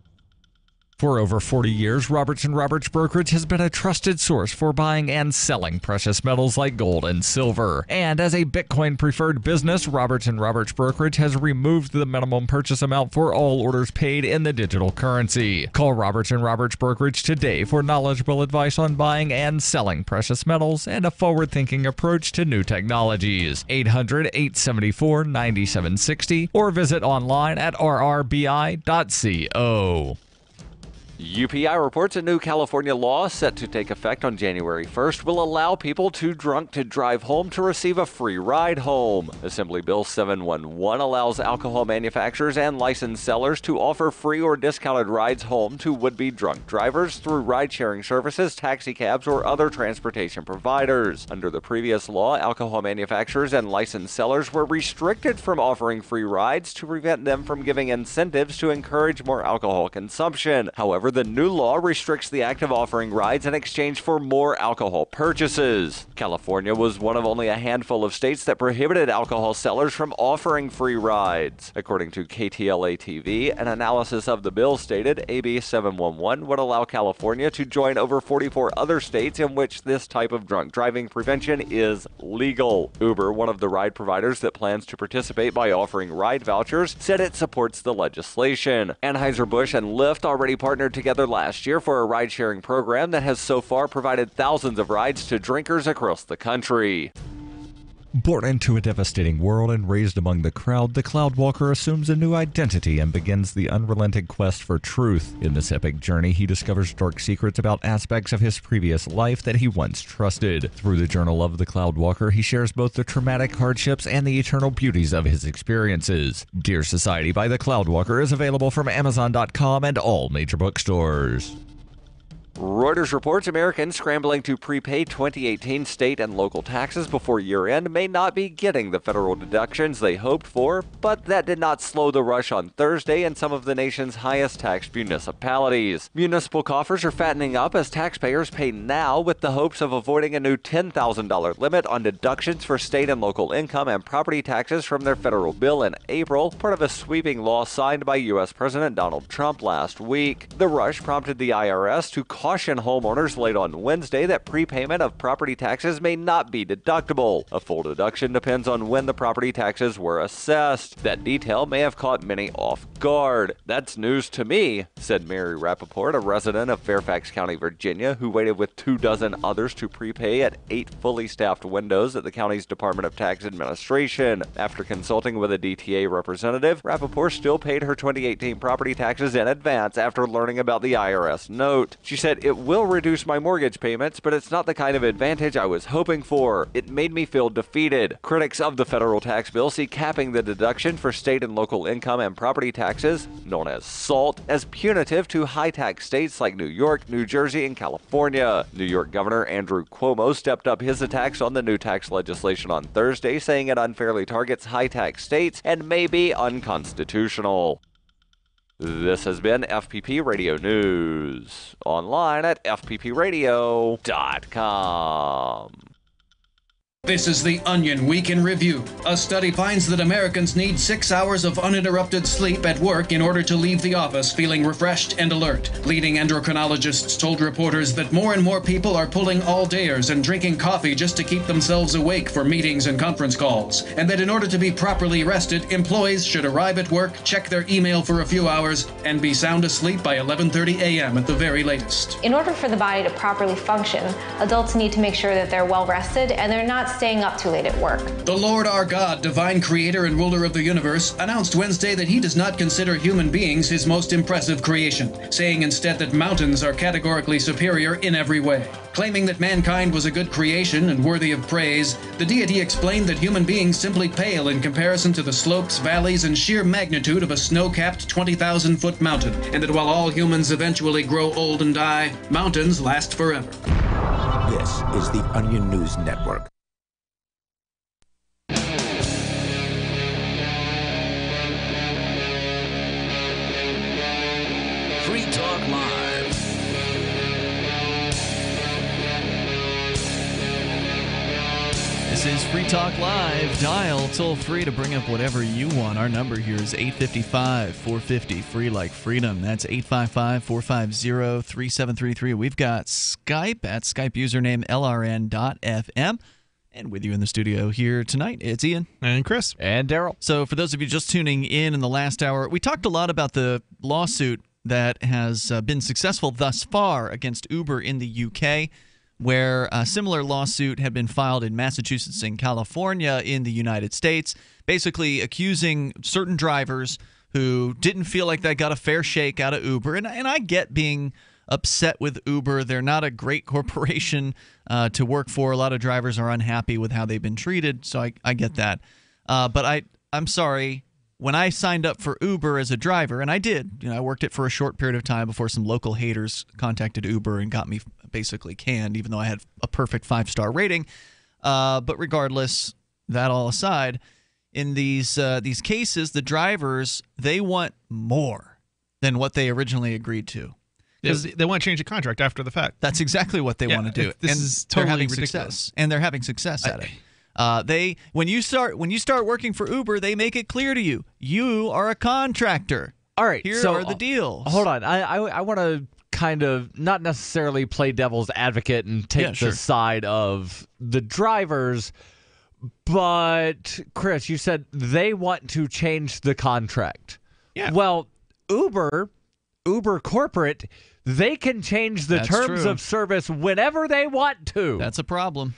For over 40 years, Roberts & Roberts Brokerage has been a trusted source for buying and selling precious metals like gold and silver. And as a Bitcoin-preferred business, Roberts & Roberts Brokerage has removed the minimum purchase amount for all orders paid in the digital currency. Call Roberts & Roberts Brokerage today for knowledgeable advice on buying and selling precious metals and a forward-thinking approach to new technologies. 800-874-9760 or visit online at rrbi.co. UPI reports a new California law set to take effect on January 1st will allow people too drunk to drive home to receive a free ride home. Assembly Bill 711 allows alcohol manufacturers and licensed sellers to offer free or discounted rides home to would-be drunk drivers through ride-sharing services, taxicabs, or other transportation providers. Under the previous law, alcohol manufacturers and licensed sellers were restricted from offering free rides to prevent them from giving incentives to encourage more alcohol consumption. However, the new law restricts the act of offering rides in exchange for more alcohol purchases. California was one of only a handful of states that prohibited alcohol sellers from offering free rides. According to KTLA-TV, an analysis of the bill stated AB 711 would allow California to join over 44 other states in which this type of drunk driving prevention is legal. Uber, one of the ride providers that plans to participate by offering ride vouchers, said it supports the legislation. Anheuser-Busch and Lyft already partnered together last year for a ride-sharing program that has so far provided thousands of rides to drinkers across the country. Born into a devastating world and raised among the crowd, the Cloudwalker assumes a new identity and begins the unrelenting quest for truth. In this epic journey, he discovers dark secrets about aspects of his previous life that he once trusted. Through the journal of the Cloudwalker, he shares both the traumatic hardships and the eternal beauties of his experiences. Dear Society by the Cloudwalker is available from Amazon.com and all major bookstores. Reuters reports Americans scrambling to prepay 2018 state and local taxes before year-end may not be getting the federal deductions they hoped for, but that did not slow the rush on Thursday in some of the nation's highest-taxed municipalities. Municipal coffers are fattening up as taxpayers pay now with the hopes of avoiding a new $10,000 limit on deductions for state and local income and property taxes from their federal bill in April, part of a sweeping law signed by U.S. President Donald Trump last week. The rush prompted the IRS to caution homeowners late on Wednesday that prepayment of property taxes may not be deductible. A full deduction depends on when the property taxes were assessed. That detail may have caught many off guard. That's news to me, said Mary Rappaport, a resident of Fairfax County, Virginia, who waited with 24 others to prepay at 8 fully staffed windows at the county's Department of Tax Administration. After consulting with a DTA representative, Rappaport still paid her 2018 property taxes in advance after learning about the IRS note. She said, "It will reduce my mortgage payments, but it's not the kind of advantage I was hoping for. It made me feel defeated." Critics of the federal tax bill see capping the deduction for state and local income and property taxes, known as SALT, as punitive to high-tax states like New York, New Jersey, and California. New York Governor Andrew Cuomo stepped up his attacks on the new tax legislation on Thursday, saying it unfairly targets high-tax states and may be unconstitutional. This has been FPP Radio News, online at fppradio.com. This is the Onion Week in Review. A study finds that Americans need 6 hours of uninterrupted sleep at work in order to leave the office feeling refreshed and alert. Leading endocrinologists told reporters that more and more people are pulling all-dayers and drinking coffee just to keep themselves awake for meetings and conference calls, and that in order to be properly rested, employees should arrive at work, check their email for a few hours, and be sound asleep by 11:30 a.m. at the very latest. In order for the body to properly function, adults need to make sure that they're well rested and they're not staying up too late at work. The Lord our God, divine creator and ruler of the universe, announced Wednesday that he does not consider human beings his most impressive creation, saying instead that mountains are categorically superior in every way. Claiming that mankind was a good creation and worthy of praise, the deity explained that human beings simply pale in comparison to the slopes, valleys, and sheer magnitude of a snow-capped 20,000-foot mountain, and that while all humans eventually grow old and die, mountains last forever. This is the Onion News Network. Free Talk Live. This is Free Talk Live. Dial toll free to bring up whatever you want. Our number here is 855-450, free like freedom. That's 855-450-3733. We've got Skype at Skype username LRN.FM. And with you in the studio here tonight, it's Ian. And Chris. And Darryl. So for those of you just tuning in the last hour, we talked a lot about the lawsuit that has been successful thus far against Uber in the UK, where a similar lawsuit had been filed in Massachusetts and California in the United States, basically accusing certain drivers who didn't feel like they got a fair shake out of Uber. And I get being upset with Uber. They're not a great corporation to work for. A lot of drivers are unhappy with how they've been treated, so I get that. But I'm sorry. When I signed up for Uber as a driver, and I did, I worked it for a short period of time before some local haters contacted Uber and got me basically canned, even though I had a perfect 5-star rating. But regardless, that all aside, in these cases, the drivers, they want more than what they originally agreed to. Because they want to change the contract after the fact. That's exactly what they want to do. This is totally they're having ridiculous. Success, and they're having success at it. When you start working for Uber, they make it clear to you, you are a contractor. All right, Here so are the deals. Hold on, I want to kind of not necessarily play devil's advocate and take the side of the drivers, but Chris, you said they want to change the contract. Yeah. Well, Uber corporate, they can change the terms of service whenever they want to. That's a problem.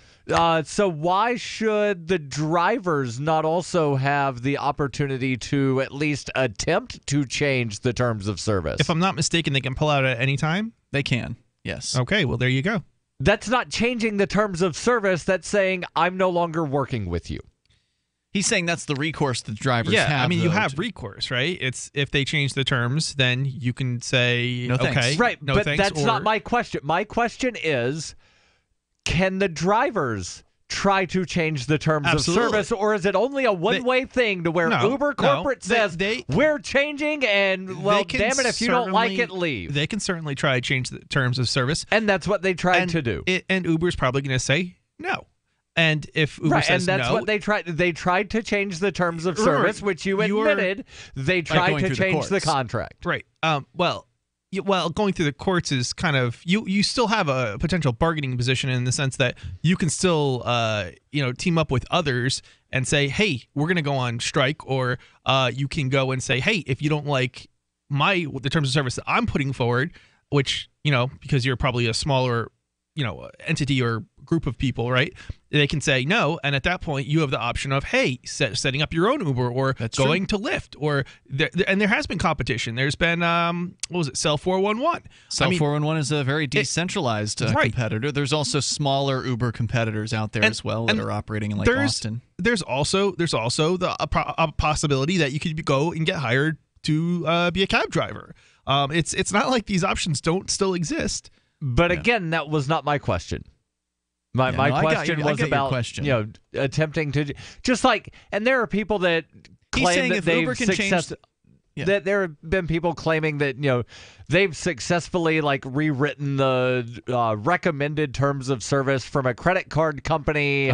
So why should the drivers not also have the opportunity to at least attempt to change the terms of service? If I'm not mistaken, they can pull out at any time? They can, yes. Okay, well, there you go. That's not changing the terms of service. That's saying I'm no longer working with you. He's saying that's the recourse that drivers have. Yeah, I mean, you have recourse, right? It's if they change the terms, then you can say, no thanks. Okay, right, no but thanks, that's not my question. My question is, can the drivers try to change the terms of service, or is it only a one-way thing to where Uber corporate says, we're changing, and, well, damn it, if you don't like it, leave? They can certainly try to change the terms of service. And that's what they tried to do. And Uber's probably going to say no. And if Uber says and that's no, what they tried. They tried to change the terms of service, which you admitted they tried to change the contract. Right. Well, going through the courts is kind of you still have a potential bargaining position in the sense that you can still team up with others and say, hey, we're going to go on strike, or you can go and say, hey, if you don't like the terms of service that I'm putting forward, which because you're probably a smaller entity or group of people, right? They can say no, and at that point you have the option of setting up your own Uber or going to Lyft, or and there has been competition. There's been Cell 411. Cell 411 is a very decentralized competitor. There's also smaller Uber competitors out there as well that are operating in Austin. There's also a possibility that you could go and get hired to be a cab driver. It's not like these options don't still exist. But again, that was not my question. My question was about attempting to just like, and there are people that claim that they've that there have been people claiming that they've successfully rewritten the recommended terms of service from a credit card company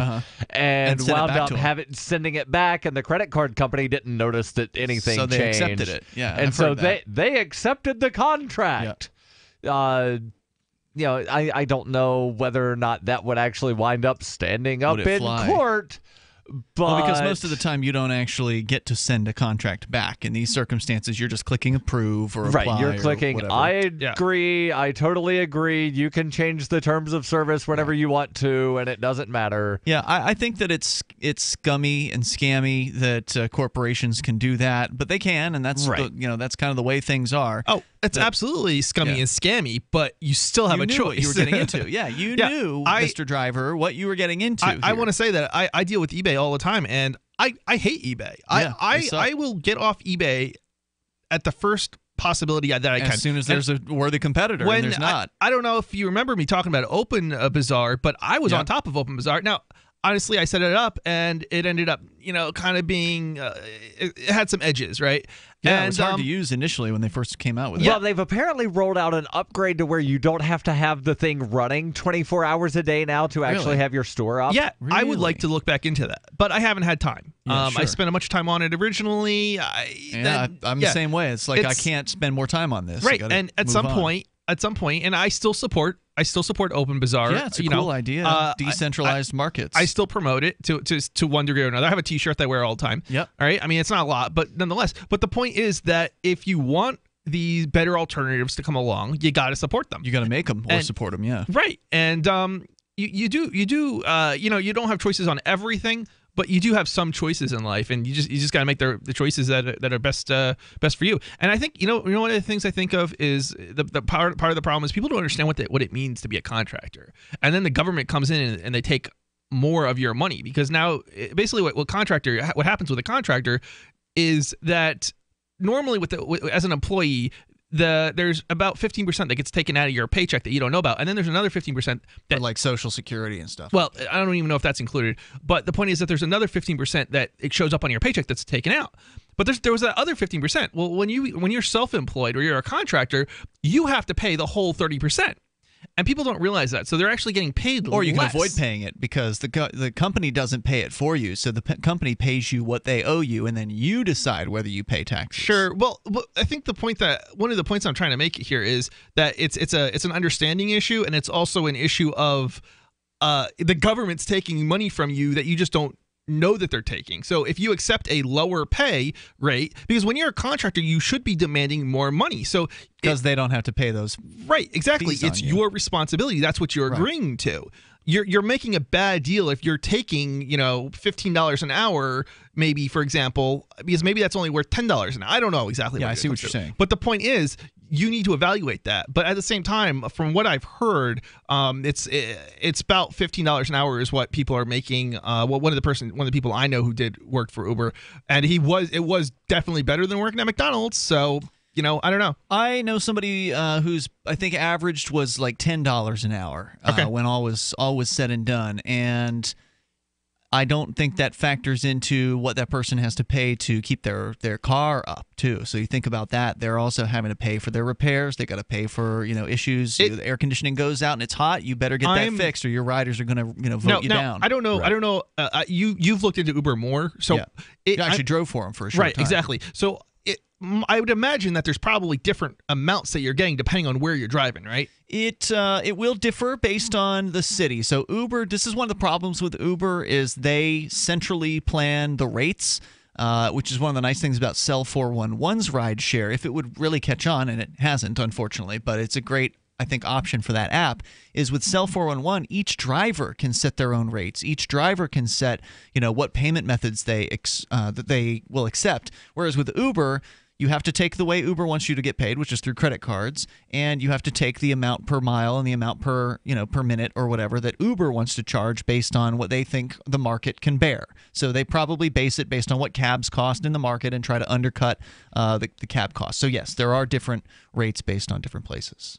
and wound up sending it back, and the credit card company didn't notice that anything changed. So they accepted it. Yeah, and so they accepted the contract. I don't know whether or not that would actually wind up standing up in court. But because most of the time you don't actually get to send a contract back. In these circumstances, you're just clicking approve or apply. Right, you're clicking, I agree, I totally agree. You can change the terms of service whenever you want to, and it doesn't matter. Yeah, I think that it's scummy and scammy that corporations can do that, but they can, and that's that's kind of the way things are. Oh, it's absolutely scummy and scammy, but you still have a choice. What you were getting into. Yeah, you knew, Mr. Driver, what you were getting into. I want to say that I deal with eBay all the time, and I hate eBay. I will get off eBay at the first possibility that I can. As soon as there's a worthy competitor, and there's not. I don't know if you remember me talking about Open Bazaar, but I was on top of Open Bazaar. Now, honestly, I set it up, and it ended up, kind of being, it had some edges, right? Yeah, it was hard to use initially when they first came out with it. Well, they've apparently rolled out an upgrade to where you don't have to have the thing running 24 hours a day now to actually have your store up. Yeah, really? I would like to look back into that, but I haven't had time. I spent a much time on it originally. I'm the same way. It's like I can't spend more time on this. Right, and at some point, and I still support Open Bazaar. Yeah, it's a cool idea. Decentralized markets. I still promote it to one degree or another. I have a T-shirt that I wear all the time. Yep. All right. I mean, it's not a lot, but nonetheless. But the point is that if you want these better alternatives to come along, you got to support them. You got to make them or support them. Yeah. Right. And you do. You don't have choices on everything, but you do have some choices in life, and you just got to make the choices that are best for you. And I think one of the things I think of is the part of the problem is people don't understand what it means to be a contractor, and then the government comes in and they take more of your money, because now basically what happens with a contractor is that normally as an employee, there's about 15% that gets taken out of your paycheck that you don't know about, and then there's another 15% that, like Social Security and stuff. Well, I don't even know if that's included, but the point is that there's another 15% that it shows up on your paycheck that's taken out. But there was that other 15%. Well, when you're self-employed or you're a contractor, you have to pay the whole 30%. And people don't realize that, so they're actually getting paid less. Or you can avoid paying it because the company doesn't pay it for you. So the company pays you what they owe you, and then you decide whether you pay taxes. Sure. Well, I think one of the points I'm trying to make here is that it's an understanding issue, and it's also an issue of the government's taking money from you that you just don't know that they're taking. So if you accept a lower pay rate, because when you're a contractor, you should be demanding more money. So because they don't have to pay those. Right, exactly. It's your responsibility. That's what you're agreeing to. You're making a bad deal if you're taking, $15 an hour, maybe, for example, because maybe that's only worth $10 an hour. I don't know exactly. Yeah, I see what you're saying. But the point is, you need to evaluate that. But at the same time, from what I've heard, it's about $15 an hour is what people are making. One of the people I know who did work for Uber, and it was definitely better than working at McDonald's. So I don't know. I know somebody whose I think averaged was like $10 an hour when all was said and done, and I don't think that factors into what that person has to pay to keep their car up too. So you think about that, they're also having to pay for their repairs. They got to pay for issues. The air conditioning goes out and it's hot. You better get that fixed, or your riders are going to vote you down. I don't know. Right. I don't know. You've looked into Uber more, so you actually drove for them for a short time. Right, exactly. So I would imagine that there's probably different amounts that you're getting depending on where you're driving, right? It will differ based on the city. So Uber, this is one of the problems with Uber is they centrally plan the rates, which is one of the nice things about Cell 411's ride share. If it would really catch on, and it hasn't, unfortunately, but it's a great, I think, option for that app, is with Cell 411, each driver can set their own rates. Each driver can set, what payment methods that they will accept. Whereas with Uber, you have to take the way Uber wants you to get paid, which is through credit cards, and you have to take the amount per mile and the amount per minute or whatever that Uber wants to charge based on what they think the market can bear. So they probably base it based on what cabs cost in the market and try to undercut the cab cost. So yes, there are different rates based on different places.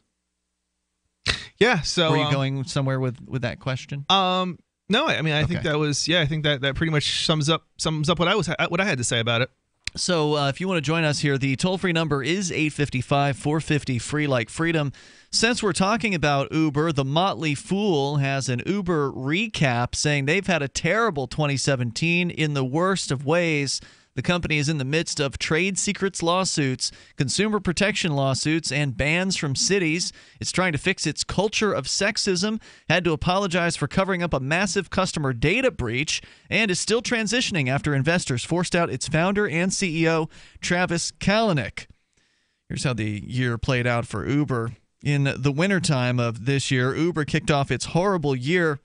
Yeah. So were you going somewhere with that question? No, I mean I think that was I think that pretty much sums up what I had to say about it. So if you want to join us here, the toll-free number is 855-450-FREE like freedom. Since we're talking about Uber, the Motley Fool has an Uber recap saying they've had a terrible 2017 in the worst of ways. The company is in the midst of trade secrets lawsuits, consumer protection lawsuits, and bans from cities. It's trying to fix its culture of sexism, had to apologize for covering up a massive customer data breach, and is still transitioning after investors forced out its founder and CEO, Travis Kalanick. Here's how the year played out for Uber. In the wintertime of this year, Uber kicked off its horrible year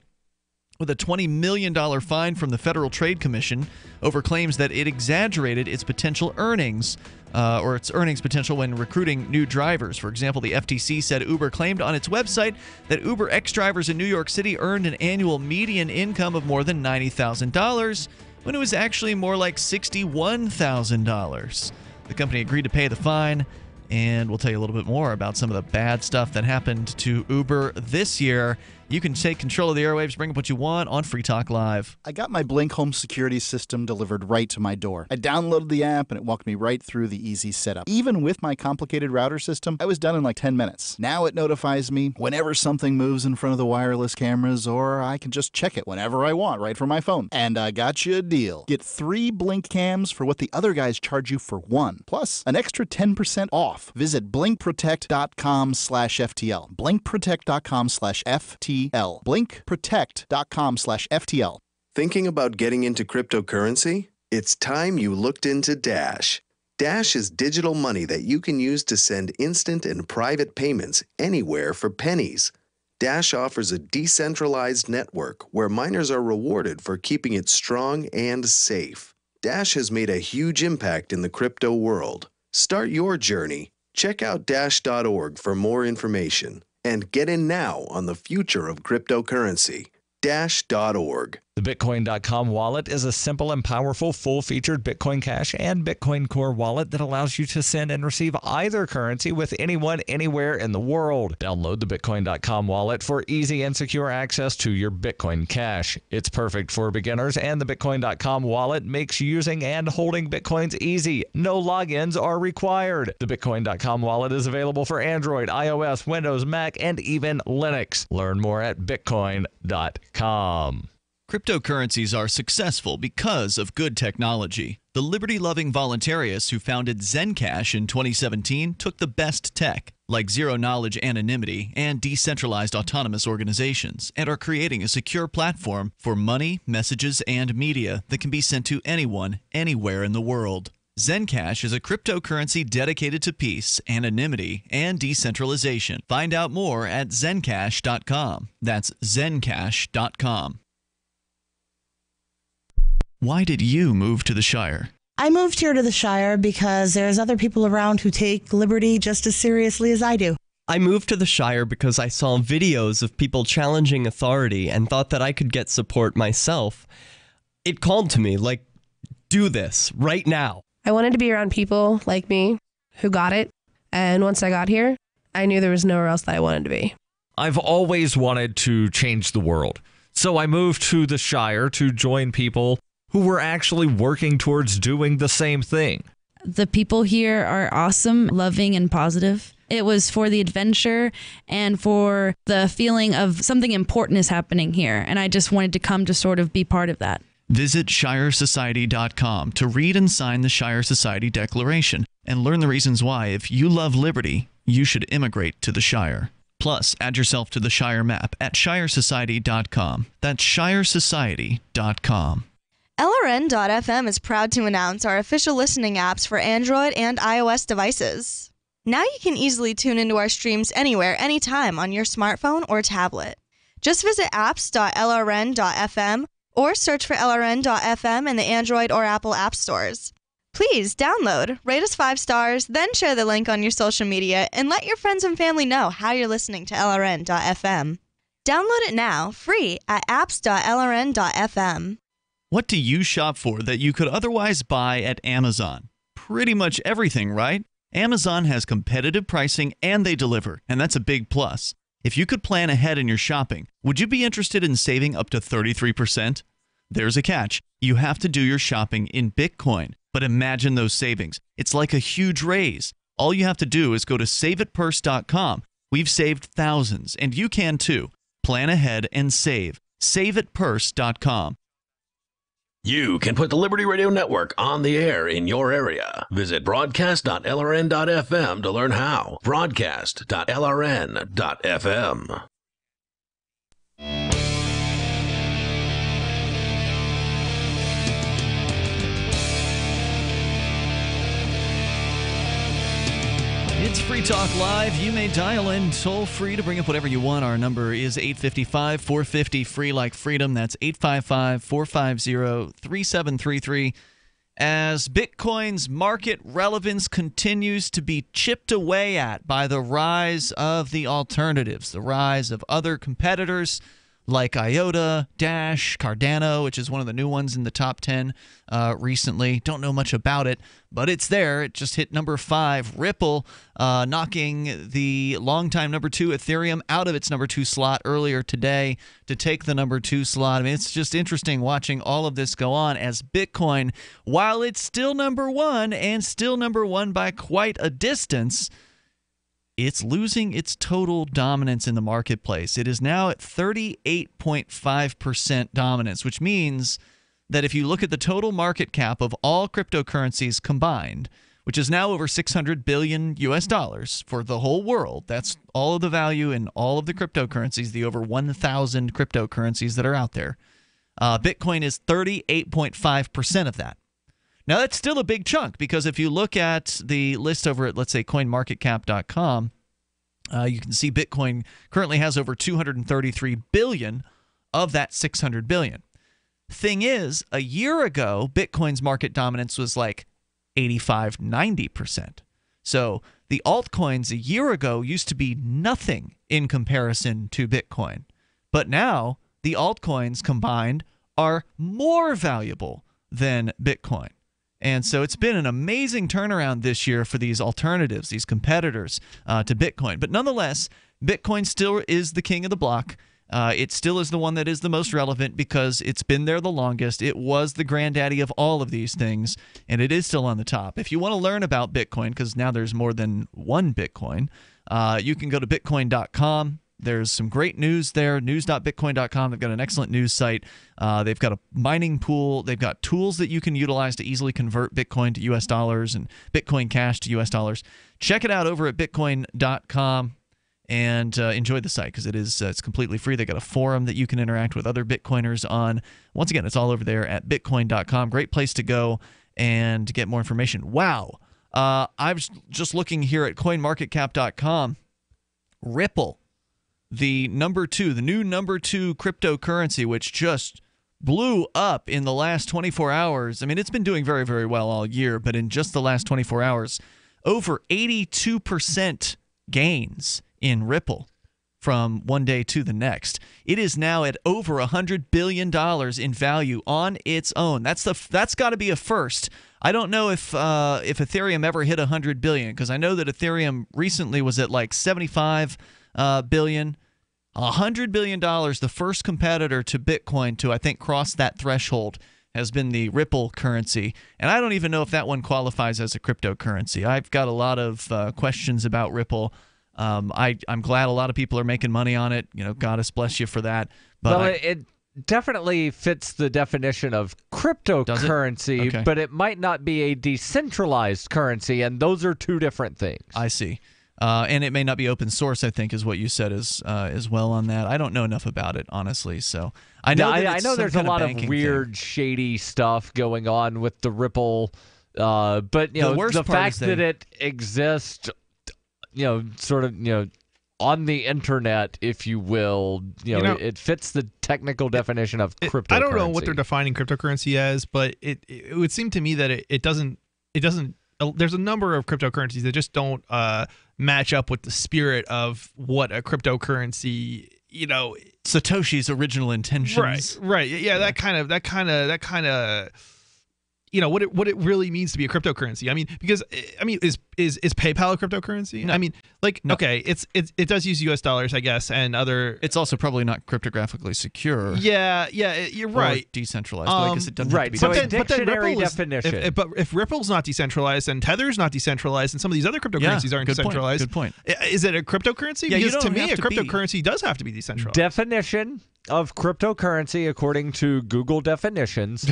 with a $20 million fine from the Federal Trade Commission over claims that it exaggerated its potential earnings, or its earnings potential when recruiting new drivers. For example, the FTC said Uber claimed on its website that Uber X drivers in New York City earned an annual median income of more than $90,000, when it was actually more like $61,000. The company agreed to pay the fine, and we'll tell you a little bit more about some of the bad stuff that happened to Uber this year. You can take control of the airwaves, bring up what you want on Free Talk Live. I got my Blink home security system delivered right to my door. I downloaded the app and it walked me right through the easy setup. Even with my complicated router system, I was done in like 10 minutes. Now it notifies me whenever something moves in front of the wireless cameras, or I can just check it whenever I want right from my phone. And I got you a deal. Get 3 Blink cams for what the other guys charge you for 1, plus an extra 10% off. Visit blinkprotect.com/FTL. blinkprotect.com/FTL. blinkprotect.com/FTL. Thinking about getting into cryptocurrency? It's time you looked into Dash. Dash is digital money that you can use to send instant and private payments anywhere for pennies. Dash offers a decentralized network where miners are rewarded for keeping it strong and safe. Dash has made a huge impact in the crypto world. Start your journey. Check out dash.org for more information. And get in now on the future of cryptocurrency. Dash.org. The Bitcoin.com wallet is a simple and powerful full-featured Bitcoin Cash and Bitcoin Core wallet that allows you to send and receive either currency with anyone, anywhere in the world. Download the Bitcoin.com wallet for easy and secure access to your Bitcoin Cash. It's perfect for beginners, and the Bitcoin.com wallet makes using and holding Bitcoins easy. No logins are required. The Bitcoin.com wallet is available for Android, iOS, Windows, Mac, and even Linux. Learn more at Bitcoin.com. Cryptocurrencies are successful because of good technology. The liberty-loving voluntarists who founded Zencash in 2017 took the best tech, like zero-knowledge anonymity and decentralized autonomous organizations, and are creating a secure platform for money, messages, and media that can be sent to anyone, anywhere in the world. Zencash is a cryptocurrency dedicated to peace, anonymity, and decentralization. Find out more at zencash.com. That's zencash.com. Why did you move to the Shire? I moved here to the Shire because there's other people around who take liberty just as seriously as I do. I moved to the Shire because I saw videos of people challenging authority and thought that I could get support myself. It called to me, like, do this right now. I wanted to be around people like me who got it. And once I got here, I knew there was nowhere else that I wanted to be. I've always wanted to change the world. So I moved to the Shire to join people who were actually working towards doing the same thing. The people here are awesome, loving, and positive. It was for the adventure and for the feeling of something important is happening here. And I just wanted to come to sort of be part of that. Visit ShireSociety.com to read and sign the Shire Society Declaration and learn the reasons why, if you love liberty, you should immigrate to the Shire. Plus, add yourself to the Shire map at ShireSociety.com. That's ShireSociety.com. LRN.FM is proud to announce our official listening apps for Android and iOS devices. Now you can easily tune into our streams anywhere, anytime on your smartphone or tablet. Just visit apps.lrn.fm or search for LRN.FM in the Android or Apple app stores. Please download, rate us 5 stars, then share the link on your social media and let your friends and family know how you're listening to LRN.FM. Download it now, free at apps.lrn.fm. What do you shop for that you could otherwise buy at Amazon? Pretty much everything, right? Amazon has competitive pricing and they deliver, and that's a big plus. If you could plan ahead in your shopping, would you be interested in saving up to 33%? There's a catch. You have to do your shopping in Bitcoin. But imagine those savings. It's like a huge raise. All you have to do is go to saveitpurse.com. We've saved thousands, and you can too. Plan ahead and save. Saveitpurse.com. You can put the Liberty Radio Network on the air in your area. Visit broadcast.lrn.fm to learn how. Broadcast.lrn.fm. It's Free Talk Live. You may dial in toll free to bring up whatever you want. Our number is 855-450 free like freedom. That's 855-450-3733. As Bitcoin's market relevance continues to be chipped away at by the rise of the alternatives, the rise of other competitors like IOTA, Dash, Cardano, which is one of the new ones in the top 10 recently. Don't know much about it, but it's there. It just hit number 5. Ripple knocking the longtime number 2 Ethereum out of its number 2 slot earlier today to take the number 2 slot. I mean, it's just interesting watching all of this go on as Bitcoin, while it's still number 1 and still number 1 by quite a distance, it's losing its total dominance in the marketplace. It is now at 38.5% dominance, which means that if you look at the total market cap of all cryptocurrencies combined, which is now over $600 billion for the whole world, that's all of the value in all of the cryptocurrencies, the over 1,000 cryptocurrencies that are out there. Bitcoin is 38.5% of that. Now, that's still a big chunk because if you look at the list over at, let's say, coinmarketcap.com, you can see Bitcoin currently has over 233 billion of that 600 billion. Thing is, a year ago, Bitcoin's market dominance was like 85-90%. So the altcoins a year ago used to be nothing in comparison to Bitcoin. But now the altcoins combined are more valuable than Bitcoin. And so it's been an amazing turnaround this year for these alternatives, these competitors to Bitcoin. But nonetheless, Bitcoin still is the king of the block. It still is the one that is the most relevant because it's been there the longest. It was the granddaddy of all of these things, and it is still on the top. If you want to learn about Bitcoin, because now there's more than one Bitcoin, you can go to bitcoin.com. There's some great news there, news.bitcoin.com. They've got an excellent news site. They've got a mining pool. They've got tools that you can utilize to easily convert Bitcoin to U.S. dollars and Bitcoin Cash to U.S. dollars. Check it out over at bitcoin.com and enjoy the site because it's completely free. They've got a forum that you can interact with other Bitcoiners on. Once again, it's all over there at bitcoin.com. Great place to go and get more information. Wow. I was just looking here at coinmarketcap.com. Ripple. The new number 2 cryptocurrency, which just blew up in the last 24 hours. I mean, it's been doing very, very well all year, but in just the last 24 hours, over 82% gains in Ripple from one day to the next. It is now at over $100 billion in value on its own. That's got to be a first. I don't know if Ethereum ever hit $100 billion because I know that Ethereum recently was at like $75 billion. $100 billion, the first competitor to Bitcoin to, I think, cross that threshold has been the Ripple currency. And I don't even know if that one qualifies as a cryptocurrency. I've got a lot of questions about Ripple. I'm glad a lot of people are making money on it. You know, goddess bless you for that. But well, it definitely fits the definition of cryptocurrency, Okay. but it might not be a decentralized currency, and those are two different things. I see. And it may not be open source, I think, is what you said as well on that. I don't know enough about it, honestly. So I know I know there's a lot of weird, shady stuff going on with the Ripple, but the fact that it exists, sort of, on the internet, if you will, it fits the technical definition of cryptocurrency. I don't know what they're defining cryptocurrency as, but it would seem to me that it doesn't. There's a number of cryptocurrencies that just don't match up with the spirit of what a cryptocurrency, Satoshi's original intentions. Right. Yeah, that kind of what it really means to be a cryptocurrency. I mean, because is PayPal a cryptocurrency? No. I mean, No. okay, it does use US dollars, I guess, and other. It's also probably not cryptographically secure. Yeah, you're right. Or decentralized. But I guess it doesn't have to be. So decentralized. a dictionary definition. But if Ripple's not decentralized and Tether's not decentralized and some of these other cryptocurrencies aren't decentralized, good point. Is it a cryptocurrency? Yeah, because to me, a cryptocurrency does have to be decentralized. Definition of cryptocurrency according to Google definitions: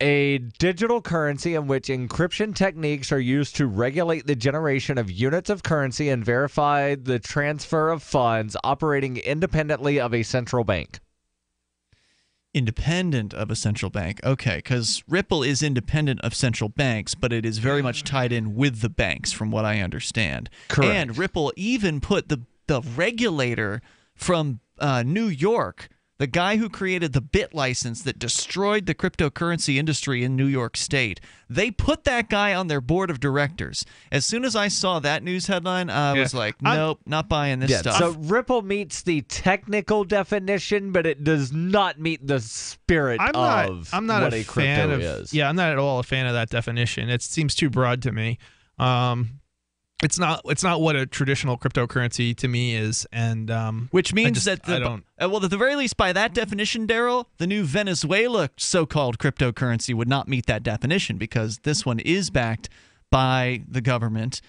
a digital currency in which encryption techniques are used to regulate the generation of units of currency and verify the transfer of funds, operating independently of a central bank. Independent of a central bank. Okay, because Ripple is independent of central banks, but it is very much tied in with the banks, from what I understand. Correct. And Ripple even put the regulator from New York, the guy who created the BIT license that destroyed the cryptocurrency industry in New York State, they put that guy on their board of directors. As soon as I saw that news headline, I was like, nope, not buying this stuff. So Ripple meets the technical definition, but it does not meet the spirit of what a crypto is. Yeah, I'm not at all a fan of that definition. It seems too broad to me. It's not what a traditional cryptocurrency to me is, and which means at the very least, by that definition, Darryl, the new Venezuela so-called cryptocurrency would not meet that definition because this one is backed by the government.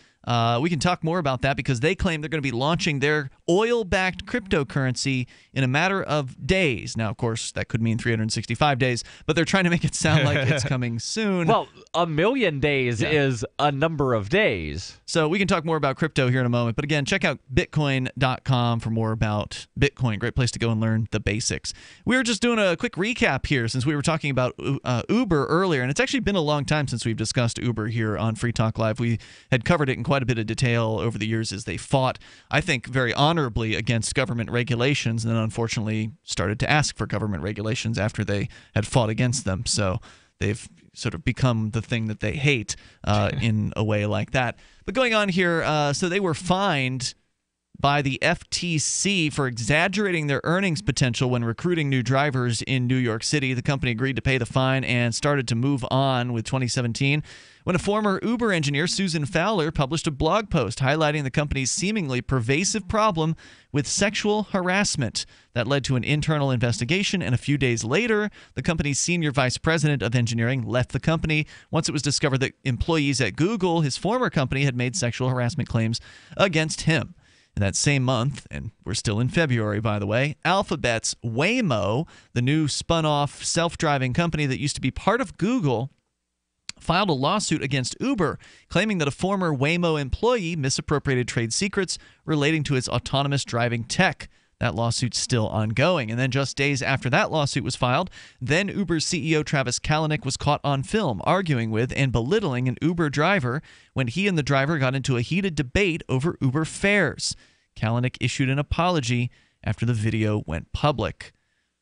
We can talk more about that because they claim they're going to be launching their oil-backed cryptocurrency in a matter of days. Now, of course, that could mean 365 days, but they're trying to make it sound like it's coming soon. Well, 1,000,000 days is a number of days. So we can talk more about crypto here in a moment. But again, check out Bitcoin.com for more about Bitcoin. Great place to go and learn the basics. We were just doing a quick recap here since we were talking about Uber earlier. And it's actually been a long time since we've discussed Uber here on Free Talk Live. We had covered it in quite a bit of detail over the years as they fought, I think, very honorably against government regulations, and then unfortunately started to ask for government regulations after they had fought against them. So they've sort of become the thing that they hate in a way like that. But going on here, so they were fined by the FTC for exaggerating their earnings potential when recruiting new drivers in New York City. The company agreed to pay the fine and started to move on with 2017 when a former Uber engineer, Susan Fowler, published a blog post highlighting the company's seemingly pervasive problem with sexual harassment. That led to an internal investigation, and a few days later, the company's senior vice president of engineering left the company once it was discovered that employees at Google, his former company, had made sexual harassment claims against him. In that same month, and we're still in February, by the way, Alphabet's Waymo, the new spun-off self-driving company that used to be part of Google, filed a lawsuit against Uber, claiming that a former Waymo employee misappropriated trade secrets relating to its autonomous driving tech. That lawsuit's still ongoing. And then just days after that lawsuit was filed, then Uber's CEO Travis Kalanick was caught on film arguing with and belittling an Uber driver when he and the driver got into a heated debate over Uber fares. Kalanick issued an apology after the video went public.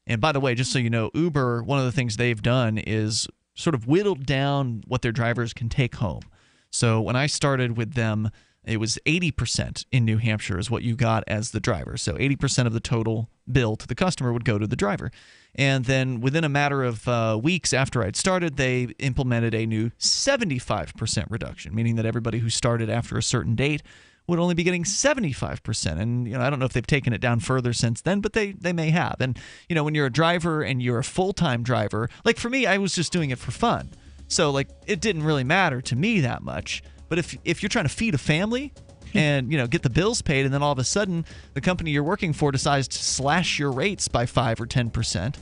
And by the way, just so you know, Uber, one of the things they've done is sort of whittled down what their drivers can take home. So when I started with them, it was 80% in New Hampshire is what you got as the driver. So 80% of the total bill to the customer would go to the driver. And then within a matter of weeks after I'd started, they implemented a new 75% reduction, meaning that everybody who started after a certain date would only be getting 75%. And I don't know if they've taken it down further since then, but they may have. And when you're a driver and you're a full-time driver, like for me, I was just doing it for fun. So like it didn't really matter to me that much. But if you're trying to feed a family and get the bills paid, and then all of a sudden the company you're working for decides to slash your rates by 5 or 10%,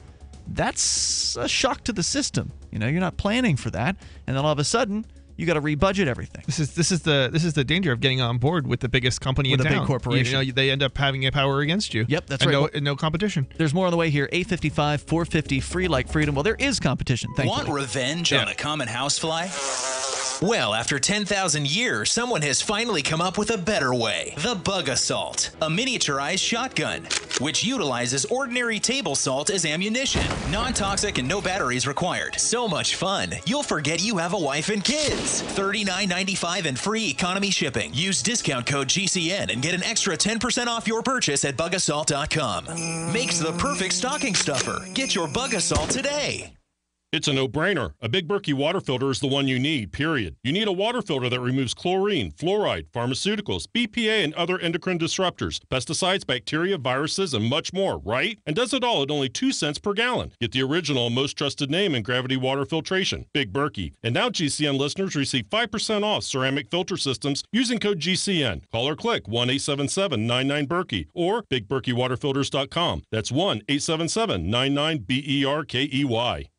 that's a shock to the system. You're not planning for that, and then all of a sudden you got to rebudget everything. This is the danger of getting on board with the biggest company in town. With a big corporation. They end up having a power against you. Yep, that's right. No competition. There's more on the way here. 855 450 free like freedom. Well, there is competition. Want revenge on a common housefly? Well, after 10,000 years, someone has finally come up with a better way. The Bug Assault, a miniaturized shotgun, which utilizes ordinary table salt as ammunition. Non-toxic and no batteries required. So much fun, you'll forget you have a wife and kids. $39.95 and free economy shipping. Use discount code GCN and get an extra 10% off your purchase at bugassault.com. Makes the perfect stocking stuffer. Get your Bug Assault today. It's a no-brainer. A Big Berkey water filter is the one you need, period. You need a water filter that removes chlorine, fluoride, pharmaceuticals, BPA, and other endocrine disruptors, pesticides, bacteria, viruses, and much more, right? And does it all at only 2 cents per gallon. Get the original and most trusted name in gravity water filtration, Big Berkey. And now GCN listeners receive 5% off ceramic filter systems using code GCN. Call or click 1-877-99-BERKEY or BigBerkeyWaterFilters.com. That's 1-877-99-BERKEY.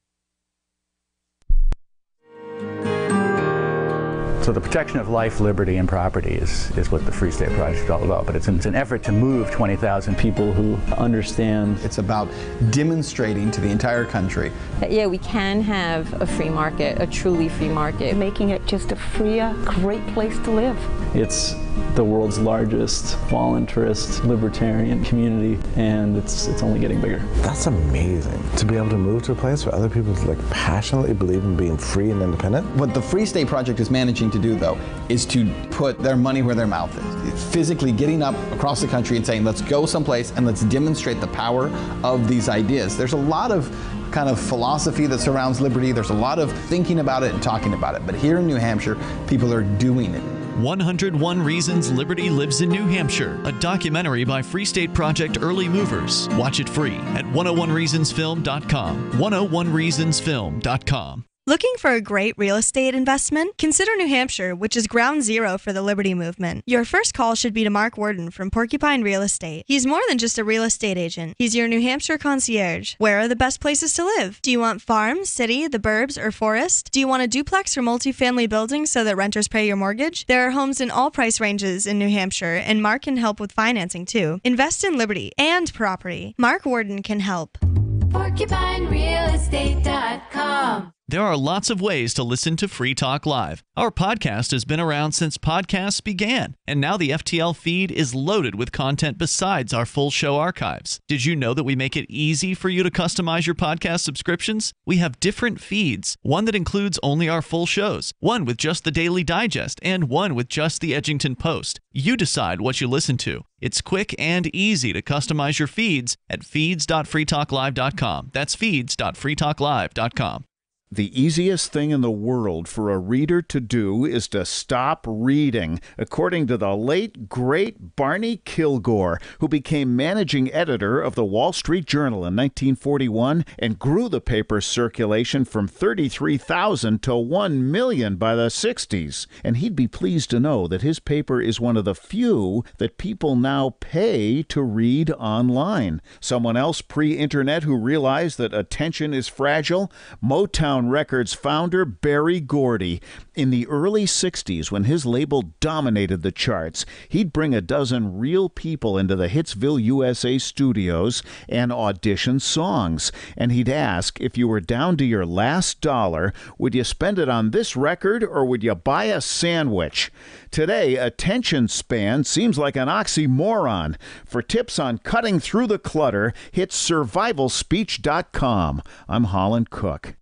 So the protection of life, liberty, and property is what the Free State Project is all about. But it's an effort to move 20,000 people who understand. It's about demonstrating to the entire country that, yeah, we can have a free market, a truly free market. Making it just a freer, great place to live. It's the world's largest voluntarist libertarian community, and it's only getting bigger. That's amazing, to be able to move to a place where other people passionately believe in being free and independent. What the Free State Project is managing to do, though, is to put their money where their mouth is. Physically getting up across the country and saying, let's go someplace and let's demonstrate the power of these ideas. There's a lot of kind of philosophy that surrounds liberty. There's a lot of thinking about it and talking about it. But here in New Hampshire, people are doing it. 101 Reasons Liberty Lives in New Hampshire, a documentary by Free State Project Early Movers. Watch it free at 101reasonsfilm.com. 101reasonsfilm.com. Looking for a great real estate investment? Consider New Hampshire, which is ground zero for the Liberty Movement. Your first call should be to Mark Worden from Porcupine Real Estate. He's more than just a real estate agent. He's your New Hampshire concierge. Where are the best places to live? Do you want farm, city, the burbs, or forest? Do you want a duplex or multifamily building so that renters pay your mortgage? There are homes in all price ranges in New Hampshire, and Mark can help with financing too. Invest in liberty and property. Mark Worden can help. PorcupineRealEstate.com. There are lots of ways to listen to Free Talk Live. Our podcast has been around since podcasts began, and now the FTL feed is loaded with content besides our full show archives. Did you know that we make it easy for you to customize your podcast subscriptions? We have different feeds, one that includes only our full shows, one with just the Daily Digest, and one with just the Edgington Post. You decide what you listen to. It's quick and easy to customize your feeds at feeds.freetalklive.com. That's feeds.freetalklive.com. The easiest thing in the world for a reader to do is to stop reading, according to the late, great Barney Kilgore, who became managing editor of the Wall Street Journal in 1941 and grew the paper's circulation from 33,000 to 1 million by the 60s. And he'd be pleased to know that his paper is one of the few that people now pay to read online. Someone else pre-internet who realized that attention is fragile? Motown Records founder Berry Gordy. In the early 60s, when his label dominated the charts, he'd bring a dozen real people into the Hitsville, USA studios and audition songs. And he'd ask, if you were down to your last dollar, would you spend it on this record or would you buy a sandwich? Today, attention span seems like an oxymoron. For tips on cutting through the clutter, hit survivalspeech.com. I'm Holland Cook.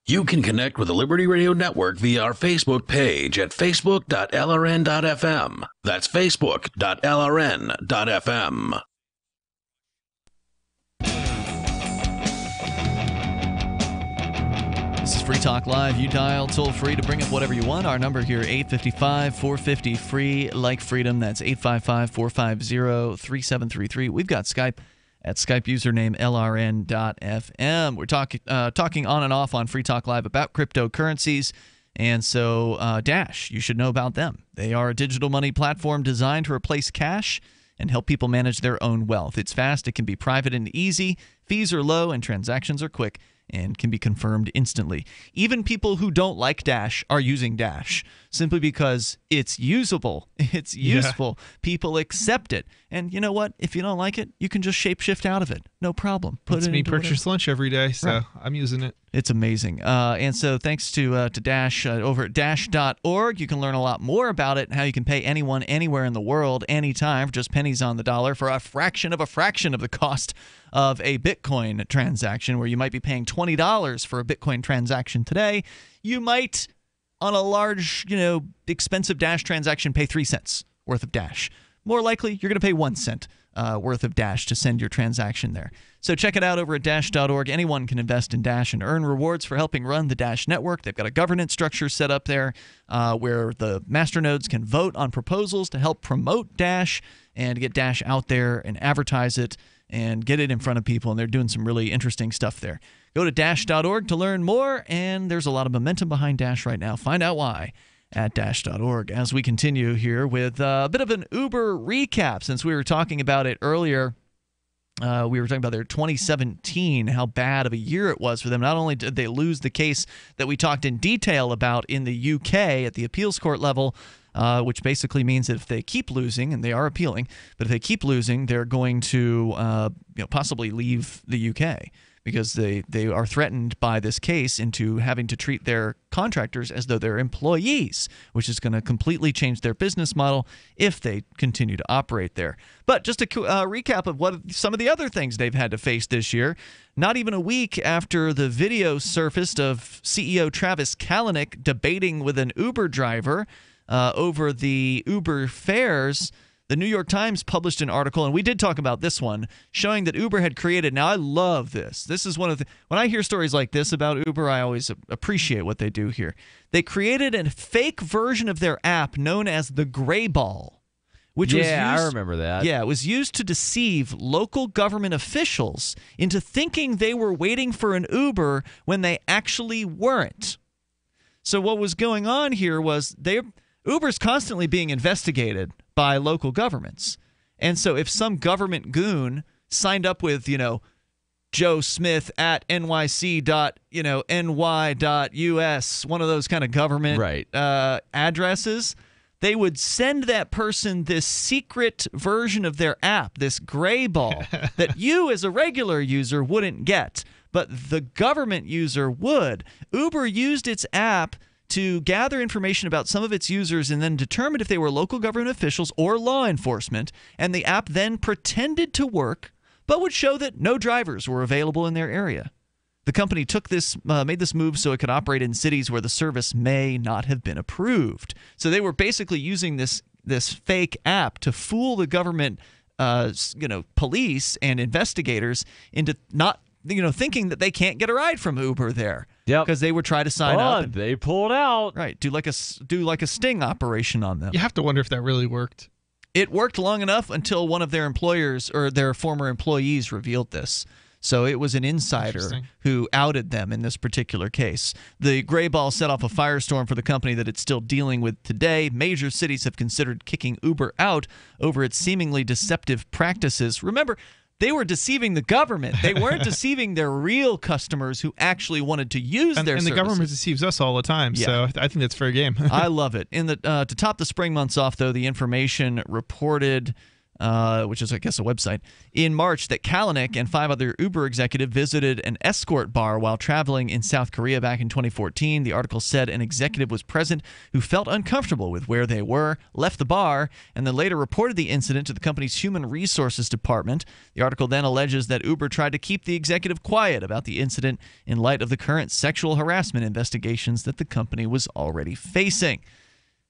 You can connect with the Liberty Radio Network via our Facebook page at facebook.lrn.fm. That's facebook.lrn.fm. This is Free Talk Live. You dial toll free to bring up whatever you want. Our number here, 855-450-FREE, like freedom. That's 855-450-3733. We've got Skype at Skype username LRN.FM. We're talking on and off on Free Talk Live about cryptocurrencies. And so Dash, you should know about them. They are a digital money platform designed to replace cash and help people manage their own wealth. It's fast, it can be private and easy, fees are low, and transactions are quick and can be confirmed instantly. Even people who don't like Dash are using Dash simply because it's usable. It's useful. Yeah. People accept it. And you know what? If you don't like it, you can just shapeshift out of it. No problem. It's me purchase lunch every day, so right. I'm using it. It's amazing. And so thanks to Dash over at dash.org. You can learn a lot more about it and how you can pay anyone anywhere in the world anytime for just pennies on the dollar for a fraction of the cost of a Bitcoin transaction, where you might be paying $20 for a Bitcoin transaction today. You might, on a large, expensive Dash transaction, pay 3 cents worth of Dash. More likely, you're going to pay 1 cent worth of Dash to send your transaction there. So check it out over at Dash.org. Anyone can invest in Dash and earn rewards for helping run the Dash network. They've got a governance structure set up there where the masternodes can vote on proposals to help promote Dash and get Dash out there and advertise it and get it in front of people. And they're doing some really interesting stuff there. Go to Dash.org to learn more, and there's a lot of momentum behind Dash right now. Find out why at Dash.org. As we continue here with a bit of an Uber recap, since we were talking about it earlier. We were talking about their 2017, how bad of a year it was for them. Not only did they lose the case that we talked in detail about in the UK at the appeals court level, which basically means that if they keep losing, and they are appealing, but if they keep losing, they're going to possibly leave the UK because they are threatened by this case into having to treat their contractors as though they're employees, which is going to completely change their business model if they continue to operate there. But just a recap of what some of the other things they've had to face this year. Not even a week after the video surfaced of CEO Travis Kalanick debating with an Uber driver over the Uber fares, the New York Times published an article, and we did talk about this one, showing that Uber had created. Now, I love this. This is one of the. When I hear stories like this about Uber, I always appreciate what they do here. They created a fake version of their app known as the Gray Ball, which was used, I remember that. Yeah, it was used to deceive local government officials into thinking they were waiting for an Uber when they actually weren't. So what was going on here was Uber's constantly being investigated by local governments. And so if some government goon signed up with, Joe Smith at nyc.ny.us, one of those kind of government addresses, they would send that person this secret version of their app, this Gray Ball, that you as a regular user wouldn't get, but the government user would. Uber used its app to gather information about some of its users and then determined if they were local government officials or law enforcement, and the app then pretended to work but would show that no drivers were available in their area. The company made this move so it could operate in cities where the service may not have been approved. So they were basically using this fake app to fool the government police and investigators into not thinking that they can't get a ride from Uber there. Yep. Because they would try to sign up. And, they pulled out. Right. Do like a sting operation on them. You have to wonder if that really worked. It worked long enough until one of their employers or their former employees revealed this. So it was an insider who outed them in this particular case. The Gray Ball set off a firestorm for the company that it's still dealing with today. Major cities have considered kicking Uber out over its seemingly deceptive practices. Remember, they were deceiving the government. They weren't deceiving their real customers who actually wanted to use their services. And the government deceives us all the time, so I think that's fair game. I love it. To top the spring months off, though, the information reported, which is, I guess, a website, in March that Kalanick and 5 other Uber executives visited an escort bar while traveling in South Korea back in 2014. The article said an executive was present who felt uncomfortable with where they were, left the bar, and then later reported the incident to the company's Human Resources Department. The article then alleges that Uber tried to keep the executive quiet about the incident in light of the current sexual harassment investigations that the company was already facing.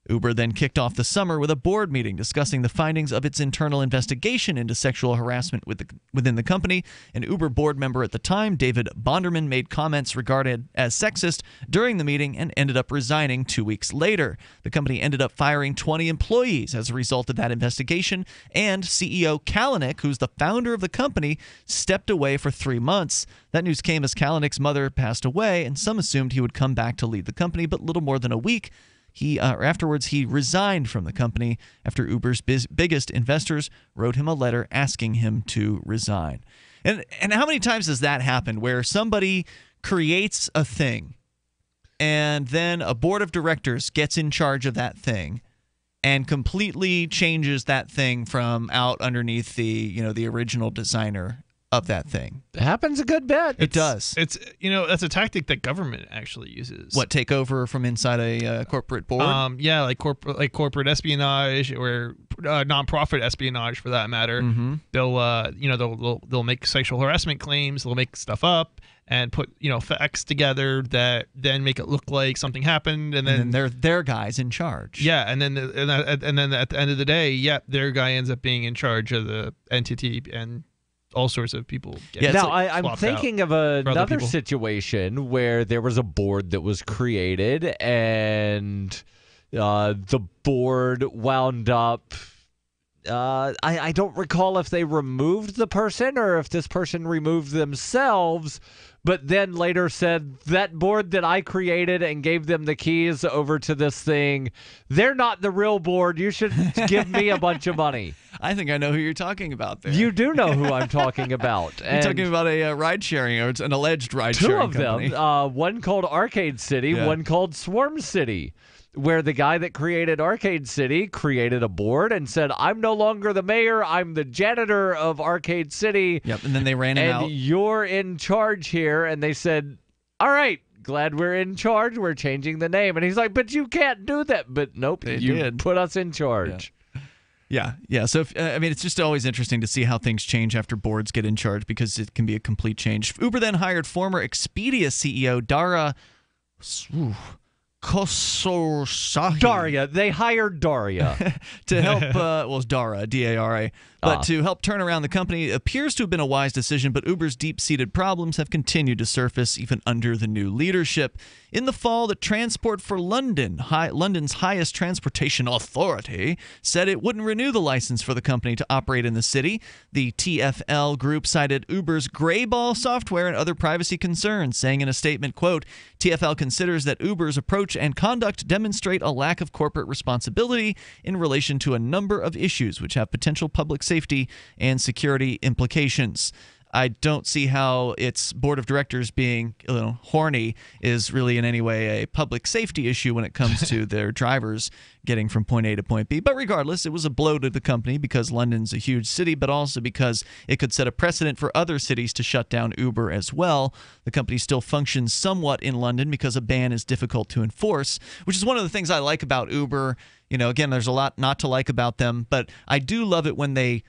Uber then kicked off the summer with a board meeting discussing the findings of its internal investigation into sexual harassment within the company. An Uber board member at the time, David Bonderman, made comments regarded as sexist during the meeting and ended up resigning 2 weeks later. The company ended up firing 20 employees as a result of that investigation, and CEO Kalanick, who's the founder of the company, stepped away for 3 months. That news came as Kalanick's mother passed away, and some assumed he would come back to lead the company, but little more than a week afterwards, he resigned from the company after Uber's biggest investors wrote him a letter asking him to resign. And how many times has that happened where somebody creates a thing and then a board of directors gets in charge of that thing and completely changes that thing from out underneath the original designer of that thing? It happens a good bit. It does. It's that's a tactic that government actually uses. What, take over from inside a corporate board? Like corporate espionage, where nonprofit espionage for that matter. Mm-hmm. They'll make sexual harassment claims. They'll make stuff up and put facts together that then make it look like something happened, and then they're their guys in charge. Yeah, and then at the end of the day, their guy ends up being in charge of the entity, and all sorts of people. Now, I'm thinking of another situation where there was a board that was created, and the board wound up. I don't recall if they removed the person or if this person removed themselves, but then later said that board that I created and gave them the keys over to this thing, they're not the real board. You should give me a bunch of money. I think I know who you're talking about there. You do know who I'm talking about. You're talking about a ride-sharing, or it's an alleged ride-sharing company. Two of them, one called Arcade City, one called Swarm City, where the guy that created Arcade City created a board and said, I'm no longer the mayor, I'm the janitor of Arcade City. Yep, and then they ran him out. And you're in charge here. And they said, all right, glad we're in charge. We're changing the name. And he's like, but you can't do that. But nope, you did put us in charge. Yeah. So, it's just always interesting to see how things change after boards get in charge, because it can be a complete change. Uber then hired former Expedia CEO Darryl Daria. They hired Daria to help. It's Dara, D-A-R-A. But to help turn around the company, it appears to have been a wise decision, but Uber's deep-seated problems have continued to surface even under the new leadership. In the fall, the Transport for London, London's highest transportation authority, said it wouldn't renew the license for the company to operate in the city. The TfL group cited Uber's grayball software and other privacy concerns, saying in a statement, quote, TfL considers that Uber's approach and conduct demonstrate a lack of corporate responsibility in relation to a number of issues which have potential public safety and security implications. I don't see how its board of directors being horny is really in any way a public safety issue when it comes to their drivers getting from point A to point B. But regardless, it was a blow to the company because London's a huge city, but also because it could set a precedent for other cities to shut down Uber as well. The company still functions somewhat in London because a ban is difficult to enforce, which is one of the things I like about Uber. Again, there's a lot not to like about them, but I do love it when they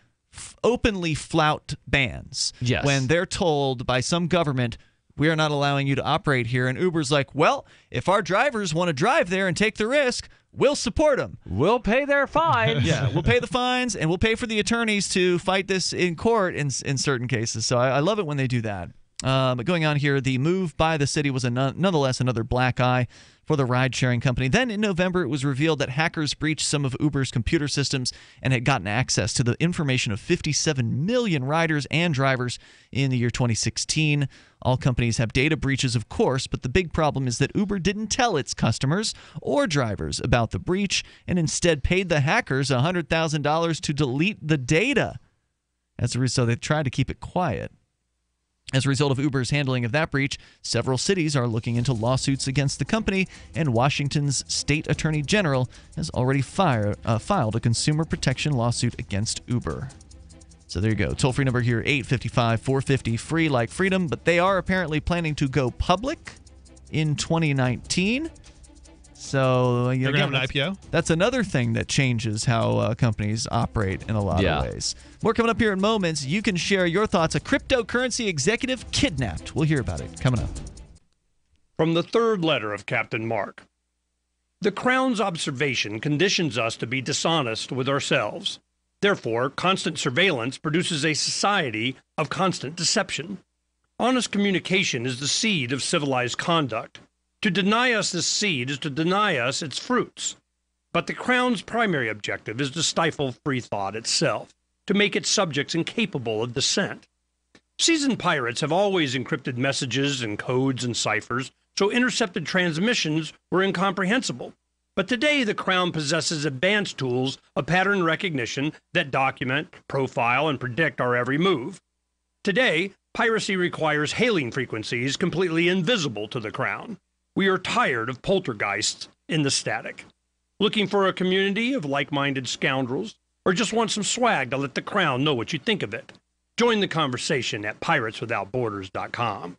openly flout bans. Yes. When they're told by some government, we are not allowing you to operate here, and Uber's like, well, if our drivers want to drive there and take the risk, we'll support them. We'll pay their fines. Yeah, we'll pay the fines, and we'll pay for the attorneys to fight this in court in certain cases. So I love it when they do that. But going on here, the move by the city was nonetheless another black eye for the ride-sharing company. Then in November, it was revealed that hackers breached some of Uber's computer systems and had gotten access to the information of 57 million riders and drivers in the year 2016. All companies have data breaches, of course, but the big problem is that Uber didn't tell its customers or drivers about the breach and instead paid the hackers $100,000 to delete the data. So they tried to keep it quiet. As a result of Uber's handling of that breach, several cities are looking into lawsuits against the company, and Washington's state attorney general has already filed a consumer protection lawsuit against Uber. So there you go. Toll-free number here, 855-450, free like freedom, but they are apparently planning to go public in 2019. So they're going to have an IPO? That's another thing that changes how companies operate in a lot of ways. More coming up here in moments. You can share your thoughts. A cryptocurrency executive kidnapped. We'll hear about it coming up. From the third letter of Captain Mark. The Crown's observation conditions us to be dishonest with ourselves. Therefore, constant surveillance produces a society of constant deception. Honest communication is the seed of civilized conduct. To deny us this seed is to deny us its fruits. But the Crown's primary objective is to stifle free thought itself, to make its subjects incapable of dissent. Seasoned pirates have always encrypted messages and codes and ciphers, so intercepted transmissions were incomprehensible. But today the Crown possesses advanced tools of pattern recognition that document, profile, and predict our every move. Today, piracy requires hailing frequencies completely invisible to the Crown. We are tired of poltergeists in the static. Looking for a community of like-minded scoundrels? Or just want some swag to let the Crown know what you think of it? Join the conversation at pirateswithoutborders.com.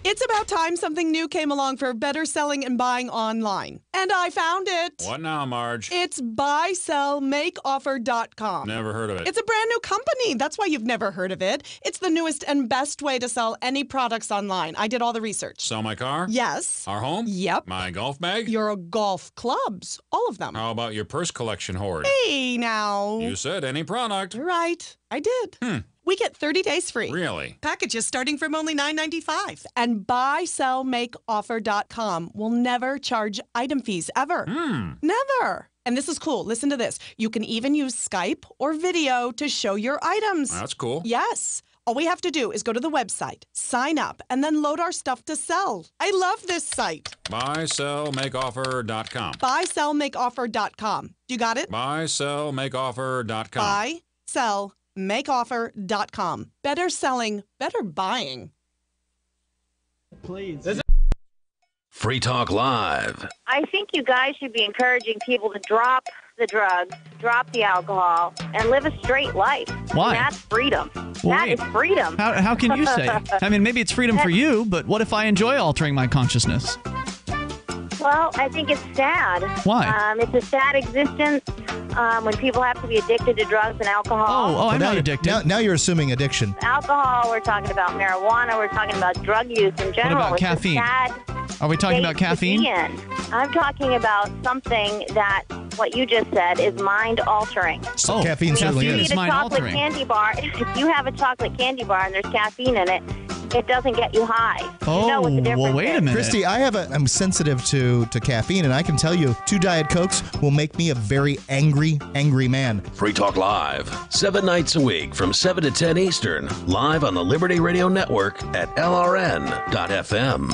It's about time something new came along for better selling and buying online. And I found it. What now, Marge? It's buysellmakeoffer.com. Never heard of it. It's a brand new company. That's why you've never heard of it. It's the newest and best way to sell any products online. I did all the research. Sell my car? Yes. Our home? Yep. My golf bag? Your golf clubs. All of them. How about your purse collection hoard? Hey, now. You said any product. Right. I did. We get 30 days free. Really? Packages starting from only $9.95. And buysellmakeoffer.com will never charge item fees ever. Never. And this is cool. Listen to this. You can even use Skype or video to show your items. That's cool. Yes. All we have to do is go to the website, sign up, and then load our stuff to sell. I love this site. Buysellmakeoffer.com. Buysellmakeoffer.com. You got it? Buysellmakeoffer.com. Buysellmakeoffer.com. Better selling, better buying. Please. Free Talk Live. I think you guys should be encouraging people to drop the drugs, drop the alcohol, and live a straight life. Why? And that's freedom. Well, that is freedom. How can you say? I mean, maybe it's freedom for you, but what if I enjoy altering my consciousness? Well, I think it's sad. Why? It's a sad existence when people have to be addicted to drugs and alcohol. Oh, I'm not addicted. Now you're assuming addiction. Alcohol, we're talking about marijuana, we're talking about drug use in general. What about caffeine? Are we talking about caffeine? I'm talking about something that what you just said is mind-altering. So caffeine certainly if you is. eat a chocolate candy bar, if you have a chocolate candy bar and there's caffeine in it, it doesn't get you high. You know what the difference well, wait a is. minute. Christy, I'm sensitive to caffeine, and I can tell you 2 Diet Cokes will make me a very angry man. Free Talk Live, 7 nights a week from 7 to 10 Eastern, live on the Liberty Radio Network at LRN.FM.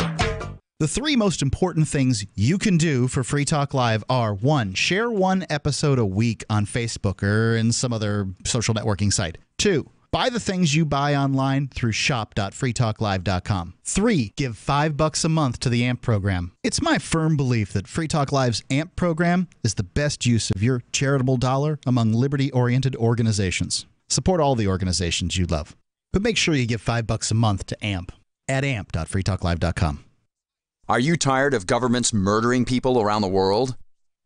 The 3 most important things you can do for Free Talk Live are 1. Share 1 episode a week on Facebook or in some other social networking site. 2. Buy the things you buy online through shop.freetalklive.com. 3. Give $5 a month to the AMP program. It's my firm belief that Free Talk Live's AMP program is the best use of your charitable dollar among liberty-oriented organizations. Support all the organizations you love. But make sure you give $5 a month to AMP at amp.freetalklive.com. Are you tired of governments murdering people around the world?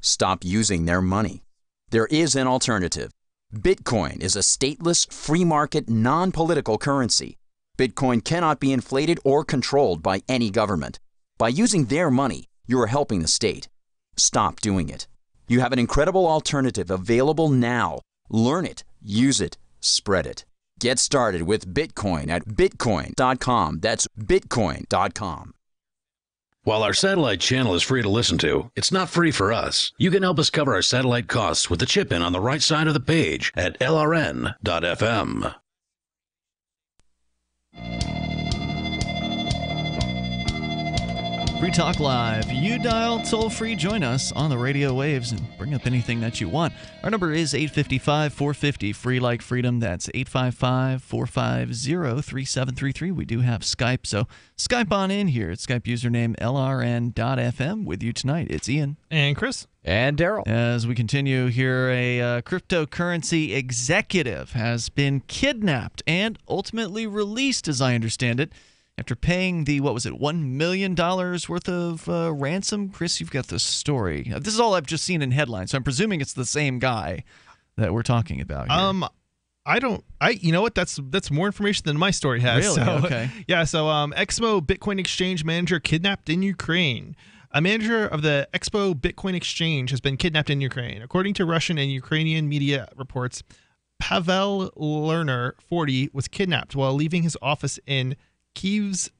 Stop using their money. There is an alternative. Bitcoin is a stateless, free market, non-political currency. Bitcoin cannot be inflated or controlled by any government. By using their money, you are helping the state. Stop doing it. You have an incredible alternative available now. Learn it, use it, spread it. Get started with Bitcoin at bitcoin.com. That's bitcoin.com. While our satellite channel is free to listen to, it's not free for us. You can help us cover our satellite costs with the chip in on the right side of the page at LRN.FM. Free Talk Live. You dial toll free. Join us on the radio waves and bring up anything that you want. Our number is 855-450. Free like freedom. That's 855-450-3733. We do have Skype, so Skype on in here. It's Skype username LRN.FM. With you tonight, it's Ian. And Chris. And Darryl. As we continue here, a cryptocurrency executive has been kidnapped and ultimately released, as I understand it, after paying the, $1 million worth of ransom? Chris, you've got the story. This is all I've just seen in headlines, so I'm presuming it's the same guy that we're talking about here. You know what? That's more information than my story has. Really? So, okay. Yeah, so Expo Bitcoin Exchange manager kidnapped in Ukraine. A manager of the Expo Bitcoin Exchange has been kidnapped in Ukraine. According to Russian and Ukrainian media reports, Pavel Lerner, 40, was kidnapped while leaving his office in Kyiv's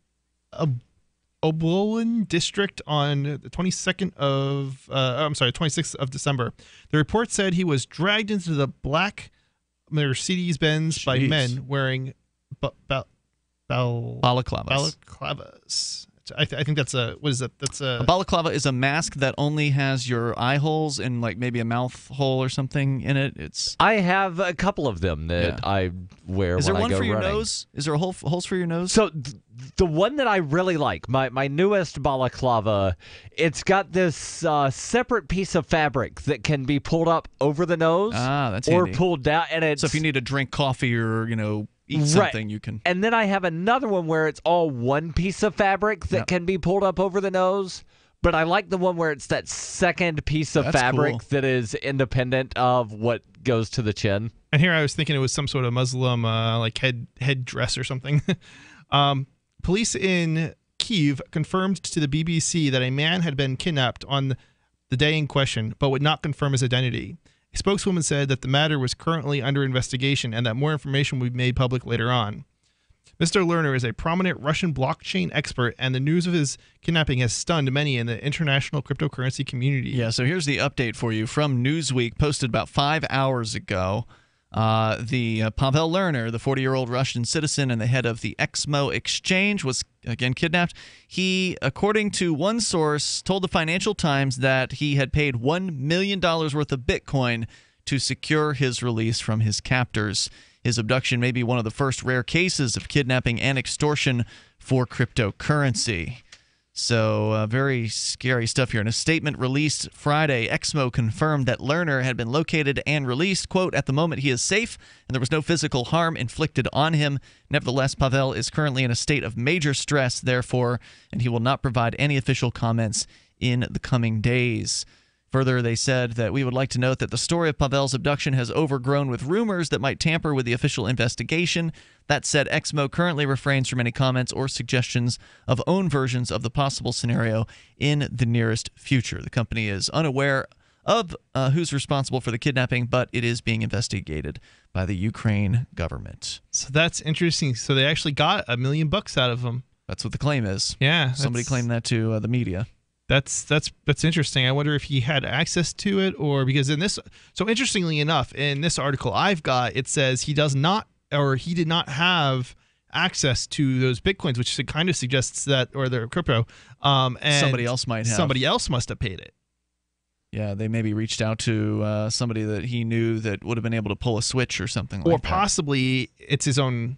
Obolin district on the 26th of December. The report said he was dragged into the black Mercedes-Benz by men wearing balaclavas. I think that's what is that? That's a balaclava is a mask that only has your eye holes and like maybe a mouth hole or something in it. I have a couple of them that I wear when I go running. Is there one for your nose? Is there holes for your nose? So the one that I really like, my newest balaclava, it's got this separate piece of fabric that can be pulled up over the nose. That's or handy. pulled down, and it's so if you need to drink coffee or eat something, you can. And then I have another one where it's all one piece of fabric that can be pulled up over the nose. But I like the one where it's that second piece of fabric that is independent of what goes to the chin. And here I was thinking it was some sort of Muslim like head dress or something. Police in Kyiv confirmed to the BBC that a man had been kidnapped on the day in question, but would not confirm his identity. A spokeswoman said that the matter was currently under investigation and that more information would be made public later on. Mr. Lerner is a prominent Russian blockchain expert, and the news of his kidnapping has stunned many in the international cryptocurrency community. Yeah, so here's the update for you from Newsweek, posted about 5 hours ago. Pavel Lerner, the 40-year-old Russian citizen and the head of the Exmo exchange, was again kidnapped. He, according to one source, told the Financial Times that he had paid $1 million worth of Bitcoin to secure his release from his captors. His abduction may be one of the first rare cases of kidnapping and extortion for cryptocurrency. So very scary stuff here. In a statement released Friday, Exmo confirmed that Lerner had been located and released. Quote, at the moment he is safe and there was no physical harm inflicted on him. Nevertheless, Pavel is currently in a state of major stress, therefore, and he will not provide any official comments in the coming days. Further, they said that we would like to note that the story of Pavel's abduction has overgrown with rumors that might tamper with the official investigation. That said, Exmo currently refrains from any comments or suggestions of own versions of the possible scenario in the nearest future. The company is unaware of who's responsible for the kidnapping, but it is being investigated by the Ukraine government. So that's interesting. So they actually got $1 million out of him. That's what the claim is. Yeah. Somebody claimed that to the media. That's interesting. I wonder if he had access to it, or because in this. So interestingly enough, in this article I've got, it says he does not, or he did not have access to those Bitcoins, which kind of suggests that, or their crypto. And somebody else might have. Somebody else must have paid it. Yeah, they maybe reached out to somebody that he knew that would have been able to pull a switch or something like that. Or possibly it's his own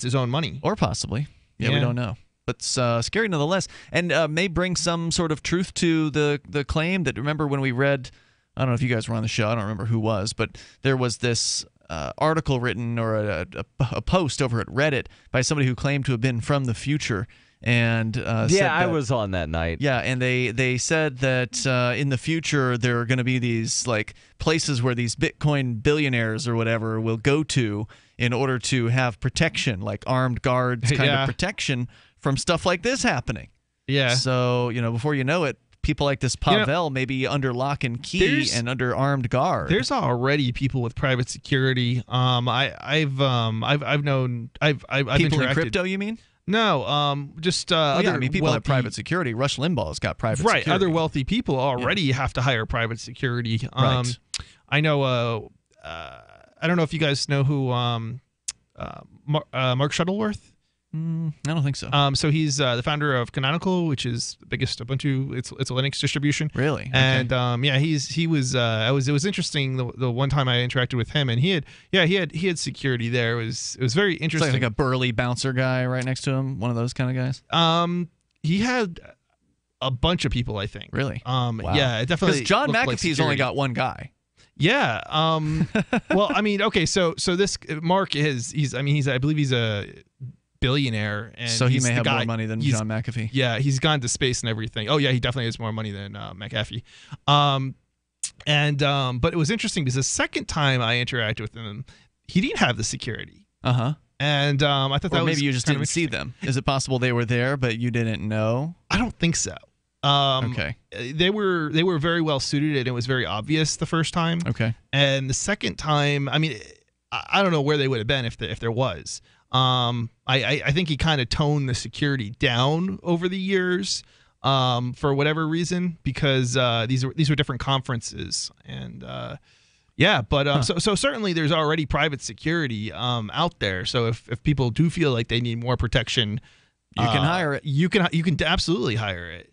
money. Or possibly. Yeah, we don't know. But it's scary nonetheless, and may bring some sort of truth to the claim that, remember when we read, I don't know if you guys were on the show, I don't remember who was, but there was this article written, or a post over at Reddit by somebody who claimed to have been from the future. And I was on that night. Yeah, and they said that in the future there are going to be these like places where these Bitcoin billionaires or whatever will go to in order to have protection, like armed guards kind of protection from stuff like this happening. Yeah. So, before you know it, people like this Pavel may be under lock and key and under armed guard. There's already people with private security. I've known people interacted. In crypto, you mean? No, just other people wealthy, have private security. Rush Limbaugh's got private security. Right, other wealthy people already have to hire private security. Right. I know. I don't know if you guys know who Mark Shuttleworth. I don't think so. So he's the founder of Canonical, which is the biggest Ubuntu. It's a Linux distribution. Really? Okay. And he was. It was interesting the one time I interacted with him, and he had security there. It was very interesting. It's like a burly bouncer guy right next to him, one of those kind of guys. He had a bunch of people, I think. Really? Wow. Yeah, it definitely. Because John McAfee's only got one guy. Yeah. Well, I mean, okay. So this Mark I believe he's a billionaire, and so he may have more money than John McAfee. Yeah, he's gone to space and everything. Oh yeah, he definitely has more money than McAfee. But it was interesting because the second time I interacted with him, he didn't have the security. And I thought that was maybe you just didn't see them. Is it possible they were there but you didn't know? I don't think so. Okay. They were very well suited, and it was very obvious the first time. Okay. And the second time, I mean, I don't know where they would have been if there was. I think he kind of toned the security down over the years, for whatever reason, because these were different conferences, and so certainly there's already private security out there. So if people do feel like they need more protection, you can hire it. You can absolutely hire it.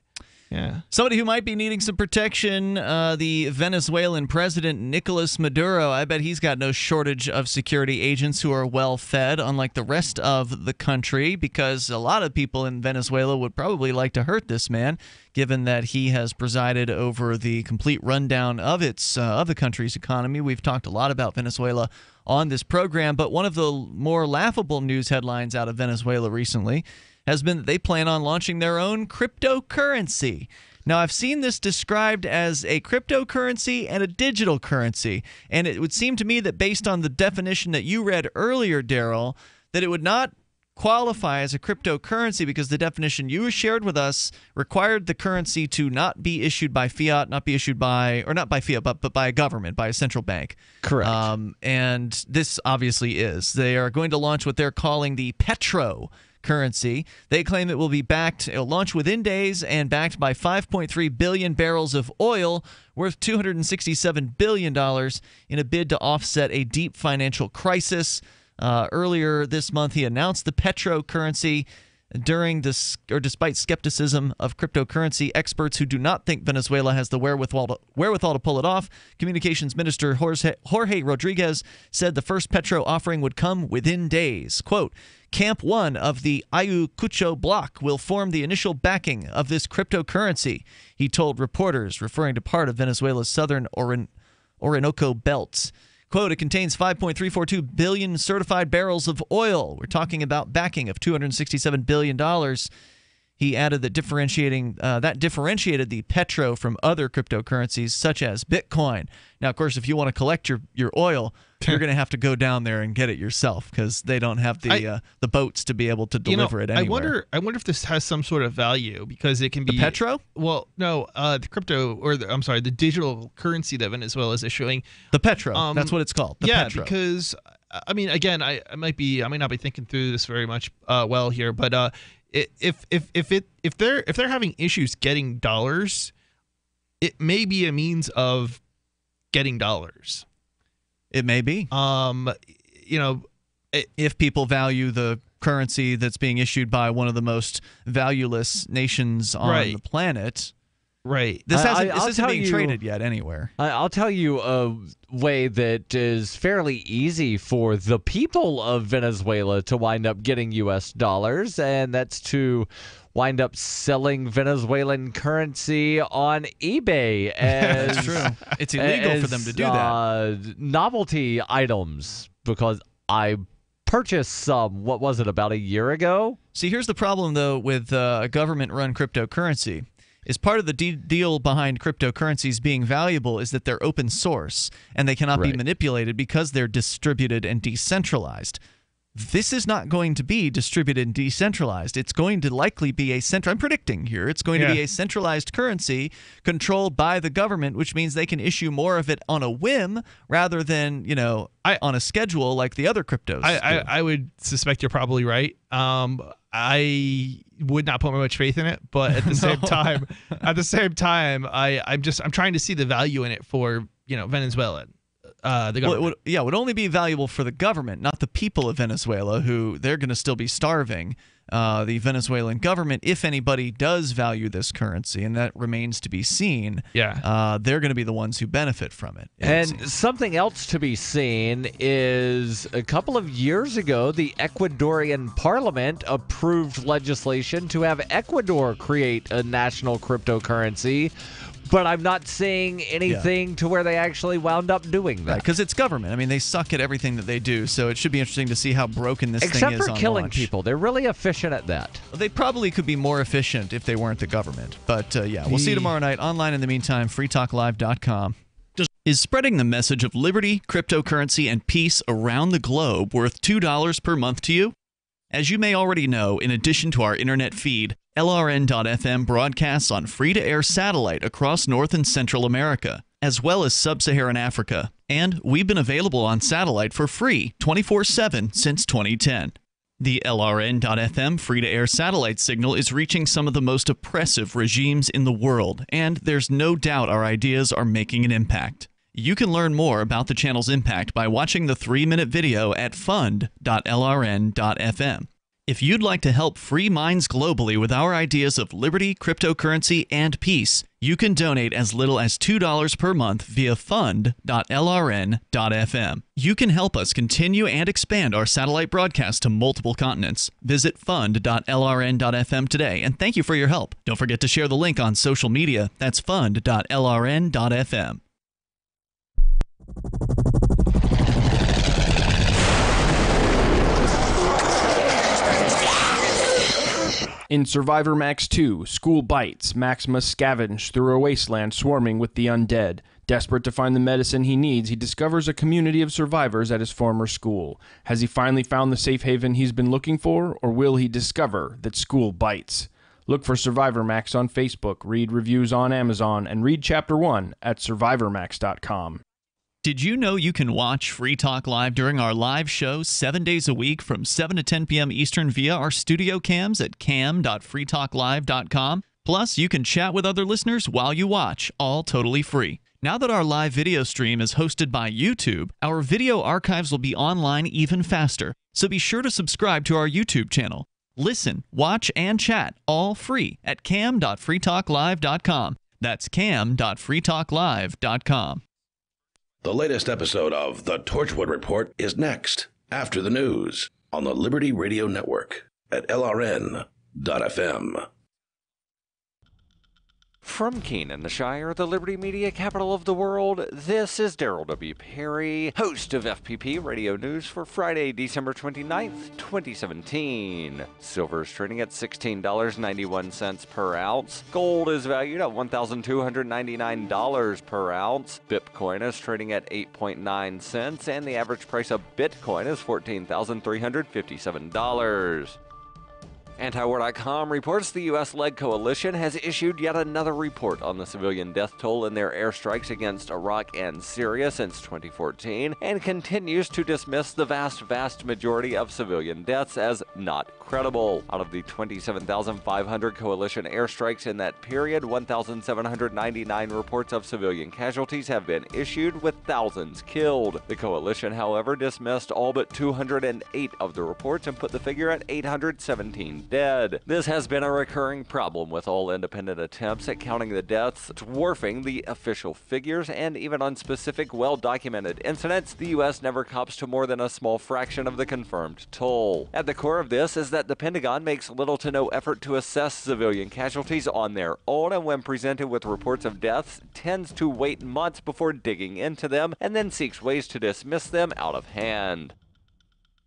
Yeah. Somebody who might be needing some protection, the Venezuelan president, Nicolas Maduro. I bet he's got no shortage of security agents who are well fed, unlike the rest of the country, because a lot of people in Venezuela would probably like to hurt this man, given that he has presided over the complete rundown of the country's economy. We've talked a lot about Venezuela on this program, but one of the more laughable news headlines out of Venezuela recently has been that they plan on launching their own cryptocurrency. Now, I've seen this described as a cryptocurrency and a digital currency, and it would seem to me that based on the definition that you read earlier, Darryl, that it would not qualify as a cryptocurrency because the definition you shared with us required the currency to not be issued by fiat, not be issued by, or not by fiat, but by a government, by a central bank. Correct. And this obviously is. They are going to launch what they're calling the Petro currency. They claim it will be it'll launch within days and backed by 5.3 billion barrels of oil worth $267 billion in a bid to offset a deep financial crisis. Earlier this month, he announced the Petro currency despite skepticism of cryptocurrency experts who do not think Venezuela has the wherewithal to pull it off. Communications Minister Jorge Rodriguez said the first Petro offering would come within days. Quote, Camp 1 of the Ayacucho bloc will form the initial backing of this cryptocurrency, he told reporters, referring to part of Venezuela's southern Orinoco belts. Quote, it contains 5.342 billion certified barrels of oil. We're talking about backing of $267 billion. He added that differentiated the Petro from other cryptocurrencies such as Bitcoin. Now, of course, if you want to collect your oil, you're going to have to go down there and get it yourself because they don't have the boats to be able to deliver it anywhere. I wonder if this has some sort of value because it can be the Petro. Well, no, the crypto the digital currency that Venezuela is issuing. The Petro. That's what it's called. The Petro. Because I mean, again, I might not be thinking through this very much well here, but if they're having issues getting dollars, it may be a means of getting dollars. It may be. If people value the currency that's being issued by one of the most valueless nations on the planet. Right. This isn't being traded yet anywhere. I'll tell you a way that is fairly easy for the people of Venezuela to wind up getting U.S. dollars, and that's to wind up selling Venezuelan currency on eBay. That's true. It's illegal for them to do that. Novelty items, because I purchased some, what was it, about a year ago? See, here's the problem, though, with a government-run cryptocurrency. Is part of the deal behind cryptocurrencies being valuable is that they're open source and they cannot be manipulated because they're distributed and decentralized. This is not going to be distributed and decentralized. It's going to likely be I'm predicting here, it's going to be a centralized currency controlled by the government, which means they can issue more of it on a whim rather than, on a schedule like the other cryptos. I would suspect you're probably right. I would not put much faith in it, but at the same time, I'm trying to see the value in it for Venezuela. The government. It would only be valuable for the government, not the people of Venezuela, who they're going to still be starving. The Venezuelan government, if anybody does value this currency, and that remains to be seen, they're going to be the ones who benefit from it. And something else to be seen is a couple of years ago, the Ecuadorian parliament approved legislation to have Ecuador create a national cryptocurrency. But I'm not seeing anything to where they actually wound up doing that. Because it's government. I mean, they suck at everything that they do, so it should be interesting to see how broken this thing is Except on for killing launch. people. They're really efficient at that. They probably could be more efficient if they weren't the government. But we'll see you tomorrow night. Online in the meantime, freetalklive.com. Is spreading the message of liberty, cryptocurrency, and peace around the globe worth $2 per month to you? As you may already know, in addition to our internet feed, LRN.FM broadcasts on free-to-air satellite across North and Central America, as well as Sub-Saharan Africa. And we've been available on satellite for free 24/7 since 2010. The LRN.FM free-to-air satellite signal is reaching some of the most oppressive regimes in the world, and there's no doubt our ideas are making an impact. You can learn more about the channel's impact by watching the 3-minute video at fund.lrn.fm. If you'd like to help free minds globally with our ideas of liberty, cryptocurrency, and peace, you can donate as little as $2 per month via fund.lrn.fm. You can help us continue and expand our satellite broadcast to multiple continents. Visit fund.lrn.fm today, and thank you for your help. Don't forget to share the link on social media. That's fund.lrn.fm. In Survivor Max 2, School Bites, Max must scavenge through a wasteland swarming with the undead. Desperate to find the medicine he needs, he discovers a community of survivors at his former school. Has he finally found the safe haven he's been looking for, or will he discover that school bites? Look for Survivor Max on Facebook, read reviews on Amazon, and read Chapter 1 at survivormax.com. Did you know you can watch Free Talk Live during our live show 7 days a week from 7 to 10 p.m. Eastern via our studio cams at cam.freetalklive.com? Plus, you can chat with other listeners while you watch, all totally free. Now that our live video stream is hosted by YouTube, our video archives will be online even faster, so be sure to subscribe to our YouTube channel. Listen, watch, and chat all free at cam.freetalklive.com. That's cam.freetalklive.com. The latest episode of The Torchwood Report is next, after the news, on the Liberty Radio Network at LRN.FM. From Keenan, the Shire, the Liberty Media capital of the world, this is Darryl W. Perry, host of FPP Radio News for Friday, December 29th, 2017. Silver is trading at $16.91 per ounce. Gold is valued at $1,299 per ounce. Bitcoin is trading at 8.9 cents, and the average price of Bitcoin is $14,357. Antiwar.com reports the U.S.-led coalition has issued yet another report on the civilian death toll in their airstrikes against Iraq and Syria since 2014, and continues to dismiss the vast majority of civilian deaths as not credible. Out of the 27,500 coalition airstrikes in that period, 1,799 reports of civilian casualties have been issued, with thousands killed. The coalition, however, dismissed all but 208 of the reports and put the figure at 817 dead. This has been a recurring problem with all independent attempts at counting the deaths, dwarfing the official figures, and even on specific, well-documented incidents, the U.S. never cops to more than a small fraction of the confirmed toll. At the core of this is that the Pentagon makes little to no effort to assess civilian casualties on their own, and when presented with reports of deaths, tends to wait months before digging into them, and then seeks ways to dismiss them out of hand.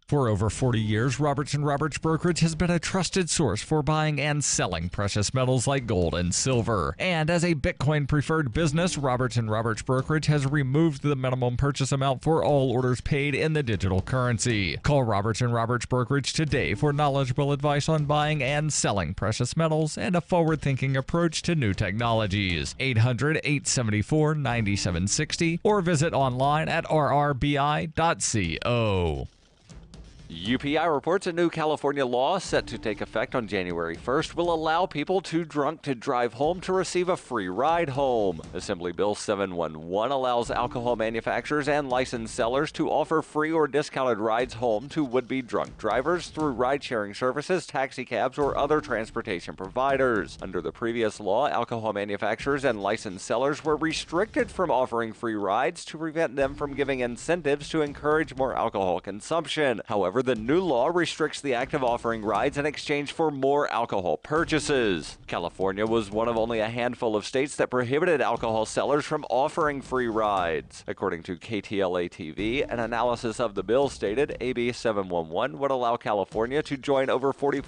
For over 40 years, Roberts & Roberts Brokerage has been a trusted source for buying and selling precious metals like gold and silver. And as a Bitcoin-preferred business, Roberts & Roberts Brokerage has removed the minimum purchase amount for all orders paid in the digital currency. Call Roberts & Roberts Brokerage today for knowledgeable advice on buying and selling precious metals and a forward-thinking approach to new technologies. 800-874-9760 or visit online at rrbi.co. UPI reports a new California law set to take effect on January 1st will allow people too drunk to drive home to receive a free ride home. Assembly Bill 711 allows alcohol manufacturers and licensed sellers to offer free or discounted rides home to would-be drunk drivers through ride-sharing services, taxicabs, or other transportation providers. Under the previous law, alcohol manufacturers and licensed sellers were restricted from offering free rides to prevent them from giving incentives to encourage more alcohol consumption. However, the new law restricts the act of offering rides in exchange for more alcohol purchases. California was one of only a handful of states that prohibited alcohol sellers from offering free rides. According to KTLA-TV, an analysis of the bill stated AB 711 would allow California to join over 44